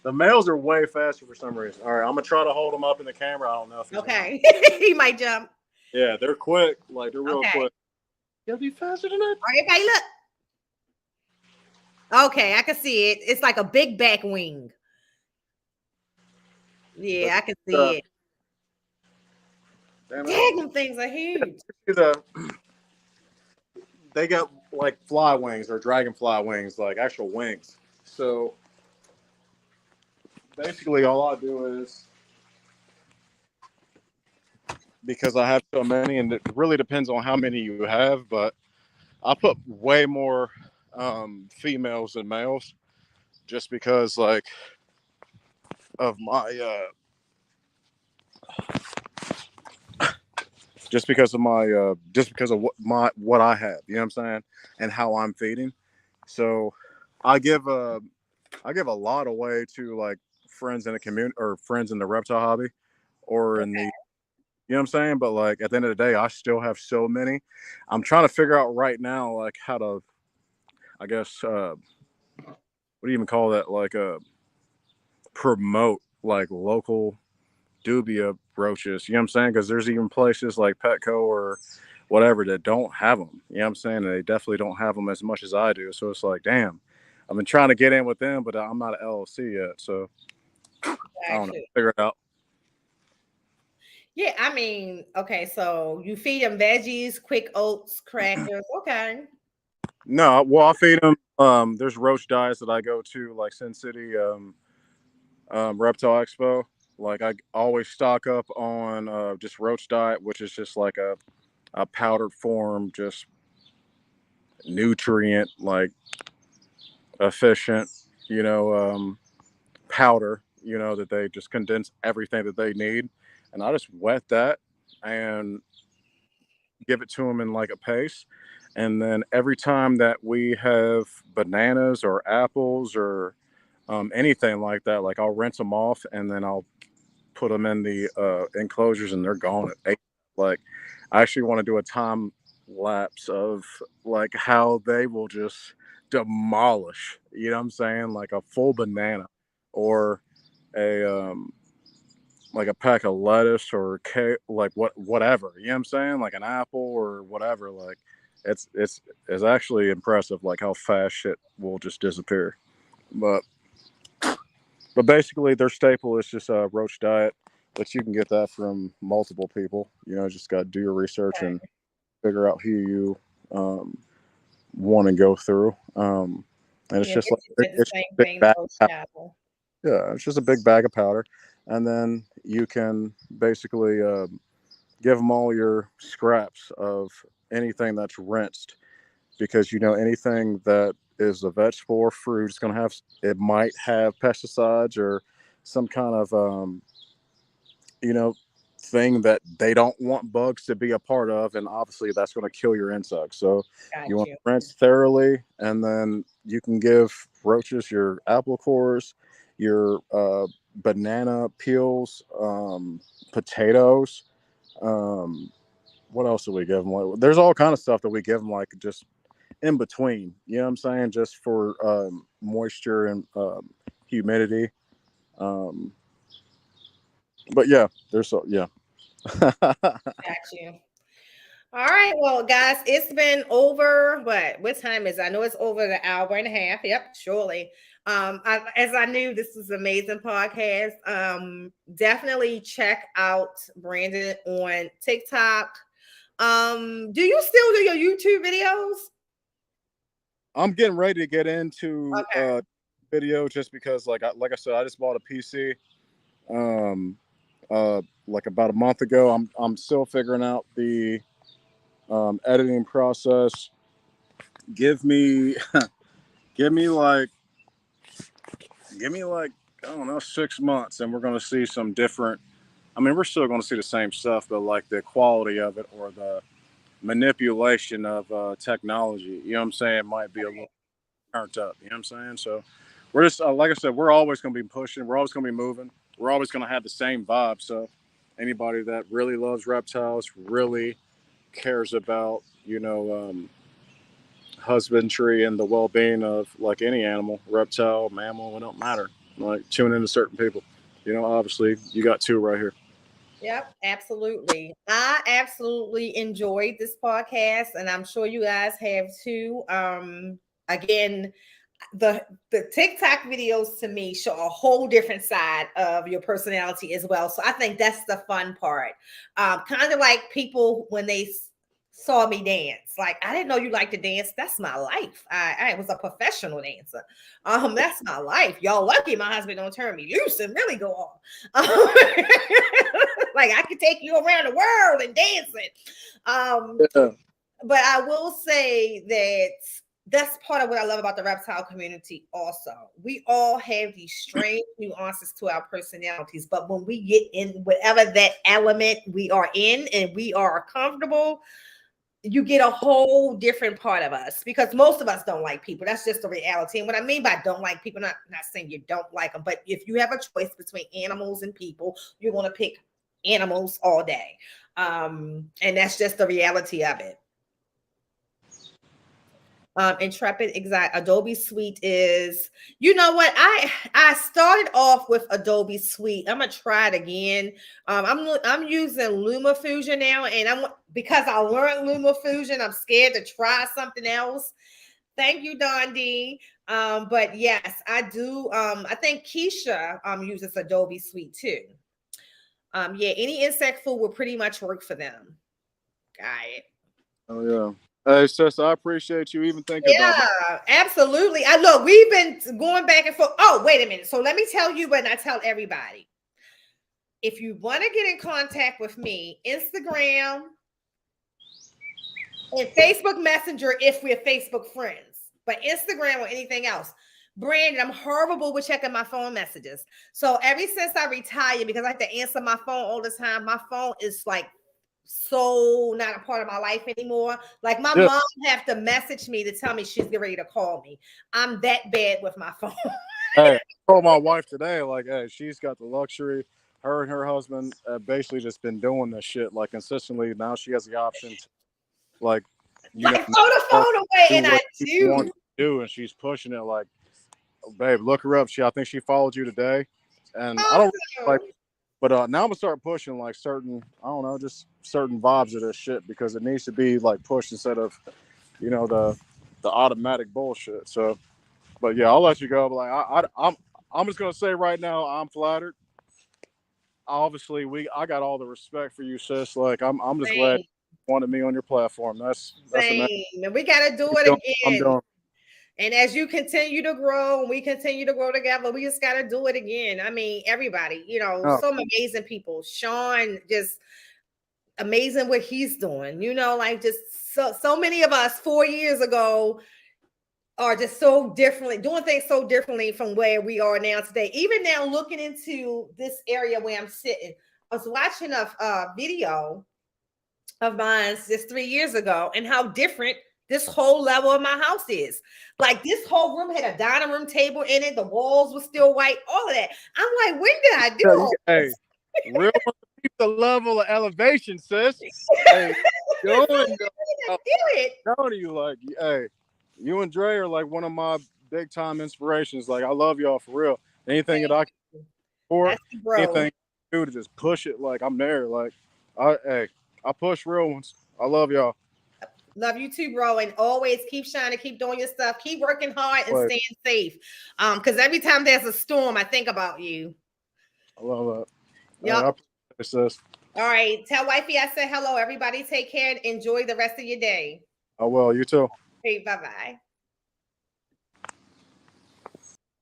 The males are way faster for some reason. All right, I'm gonna try to hold them up in the camera. I don't know if he's Okay. He might jump. Yeah, they're quick. Like they're real Okay. quick. You gotta be faster than that. All right, everybody look. Okay, I can see it. It's like a big back wing. Yeah, I can see it. Dang, them things are huge. They got like fly wings or dragonfly wings, like actual wings. So basically, all I do is, because I have so many, and it really depends on how many you have, but I put way more females than males, just because like of my just because of what I have, you know what I'm saying, and how I'm feeding. So I give a lot away to like friends in the community or friends in the reptile hobby or in the, you know what I'm saying. But like at the end of the day, I still have so many. I'm trying to figure out right now like how to, I guess, what do you even call that? Like promote like local dubia roaches, you know what I'm saying? Because there's even places like Petco or whatever that don't have them, you know what I'm saying? And they definitely don't have them as much as I do. So it's like, damn, I've been trying to get in with them, but I'm not an LLC yet. So I don't know, figure it out. Yeah, I mean, okay, so you feed them veggies, quick oats, crackers. Okay. No, well, I feed them. There's roach diets that I go to, like Sin City Reptile Expo. Like I always stock up on just roach diet, which is just like a powdered form, just nutrient like efficient, you know, powder, you know, that they just condense everything that they need, and I just wet that and give it to them in like a paste. And then every time that we have bananas or apples or anything like that, like I'll rinse them off and then I'll put them in the enclosures and they're gone at 8. Like I actually want to do a time lapse of like how they will just demolish, you know what I'm saying, like a full banana or a like a pack of lettuce or like whatever, you know what I'm saying, like an apple or whatever. Like it's actually impressive like how fast shit will just disappear. But basically their staple is just a roach diet, but you can get that from multiple people, you know, just got to do your research and figure out who you want to go through. And it's just like it's a big bag of powder. Yeah, it's just a big bag of powder, and then you can basically give them all your scraps of anything that's rinsed, because you know anything that is a vegetable or fruit is going to have, it might have pesticides or some kind of you know, thing that they don't want bugs to be a part of, and obviously that's going to kill your insects. So you want to rinse thoroughly, and then you can give roaches your apple cores, your banana peels, potatoes. What else do we give them? There's all kind of stuff that we give them, like just in between. You know what I'm saying? Just for moisture and humidity. But yeah, there's yeah. Got you. All right, well, guys, it's been over. What time is it? I know it's over the hour and a half. Yep, surely. As I knew, this was an amazing podcast. Definitely check out Brandon on TikTok. Do you still do your YouTube videos? I'm getting ready to get into video, just because like I said, I just bought a PC like about a month ago. I'm still figuring out the editing process. Give me like I don't know, 6 months, and we're going to see some different. I mean, we're still going to see the same stuff, but like the quality of it or the manipulation of technology, you know what I'm saying, might be a little turned up. You know what I'm saying? So we're just like I said, we're always going to be pushing. We're always going to be moving. We're always going to have the same vibe. So anybody that really loves reptiles, really cares about, husbandry and the well-being of like any animal, reptile, mammal, it don't matter. Like tune into certain people. Obviously you got two right here. Yep, absolutely. I absolutely enjoyed this podcast, and I'm sure you guys have too. Again, the TikTok videos to me show a whole different side of your personality as well. So I think that's the fun part. Kind of like people when they saw me dance. Like, I didn't know you like to dance. That's my life. I was a professional dancer. That's my life. Y'all lucky my husband don't turn me loose and really go on. Like, I could take you around the world and dancing. But I will say that that's part of what I love about the reptile community also. We all have these strange nuances to our personalities, but when we get in whatever that element we are in and we are comfortable, you get a whole different part of us, because most of us don't like people. That's just the reality. And what I mean by don't like people, not saying you don't like them, but if you have a choice between animals and people, you're going to pick animals all day. And that's just the reality of it. Intrepid exact Adobe Suite is, you know what, I started off with Adobe Suite. I'm gonna try it again. I'm using LumaFusion now, and because I learned LumaFusion, I'm scared to try something else. Thank you, Don D. But yes, I do. I think Keisha uses Adobe Suite too. Yeah, any insect food will pretty much work for them. Got it. Oh yeah. Hey, sis, I appreciate you even thinking about me. Yeah, absolutely. I look, we've been going back and forth. Oh, wait a minute. So let me tell you, but I tell everybody. If you want to get in contact with me, Instagram and Facebook Messenger, if we're Facebook friends, but Instagram or anything else. Brandon, I'm horrible with checking my phone messages. So ever since I retired, because I have to answer my phone all the time, my phone is like so not a part of my life anymore. Like my mom have to message me to tell me she's getting ready to call me. I'm that bad with my phone. Hey, I told my wife today, like, hey, she's got the luxury. Her and her husband have basically just been doing this shit like consistently. Now she has the option to, like, throw the phone away, and I do, and she's pushing it. Like, babe, look her up. I think she followed you today, and I don't like. But now I'm gonna start pushing like certain, I don't know, just certain vibes of this shit, because it needs to be like pushed instead of, the automatic bullshit. So, but yeah, I'll let you go. But like I'm just gonna say right now, I'm flattered. Obviously, I got all the respect for you, sis. Like I'm just glad you wanted me on your platform. That's same. And we gotta do it again. I'm done. And as you continue to grow and we continue to grow together, we just got to do it again. I mean, everybody, some amazing people. Sean, just amazing what he's doing, like just so many of us 4 years ago are just so differently, doing things so differently from where we are now today. Even now, looking into this area where I'm sitting, I was watching a video of mine just 3 years ago and how different this whole level of my house is. Like, this whole room had a dining room table in it. The walls were still white, all of that. I'm like, when did I do all this? Real keep the level of elevation, sis. Hey, telling you, like, hey, you and Dre are like one of my big time inspirations. Like, I love y'all for real. Anything that I can support, anything I do to just push it, like I'm there. Like, I push real ones. I love y'all. Love you too, bro. And always keep shining, keep doing your stuff, keep working hard and staying safe. Because every time there's a storm, I think about you. I love that. Yep. Sis. All right. Tell wifey I said hello. Everybody take care and enjoy the rest of your day. I will. You too. Hey, bye-bye.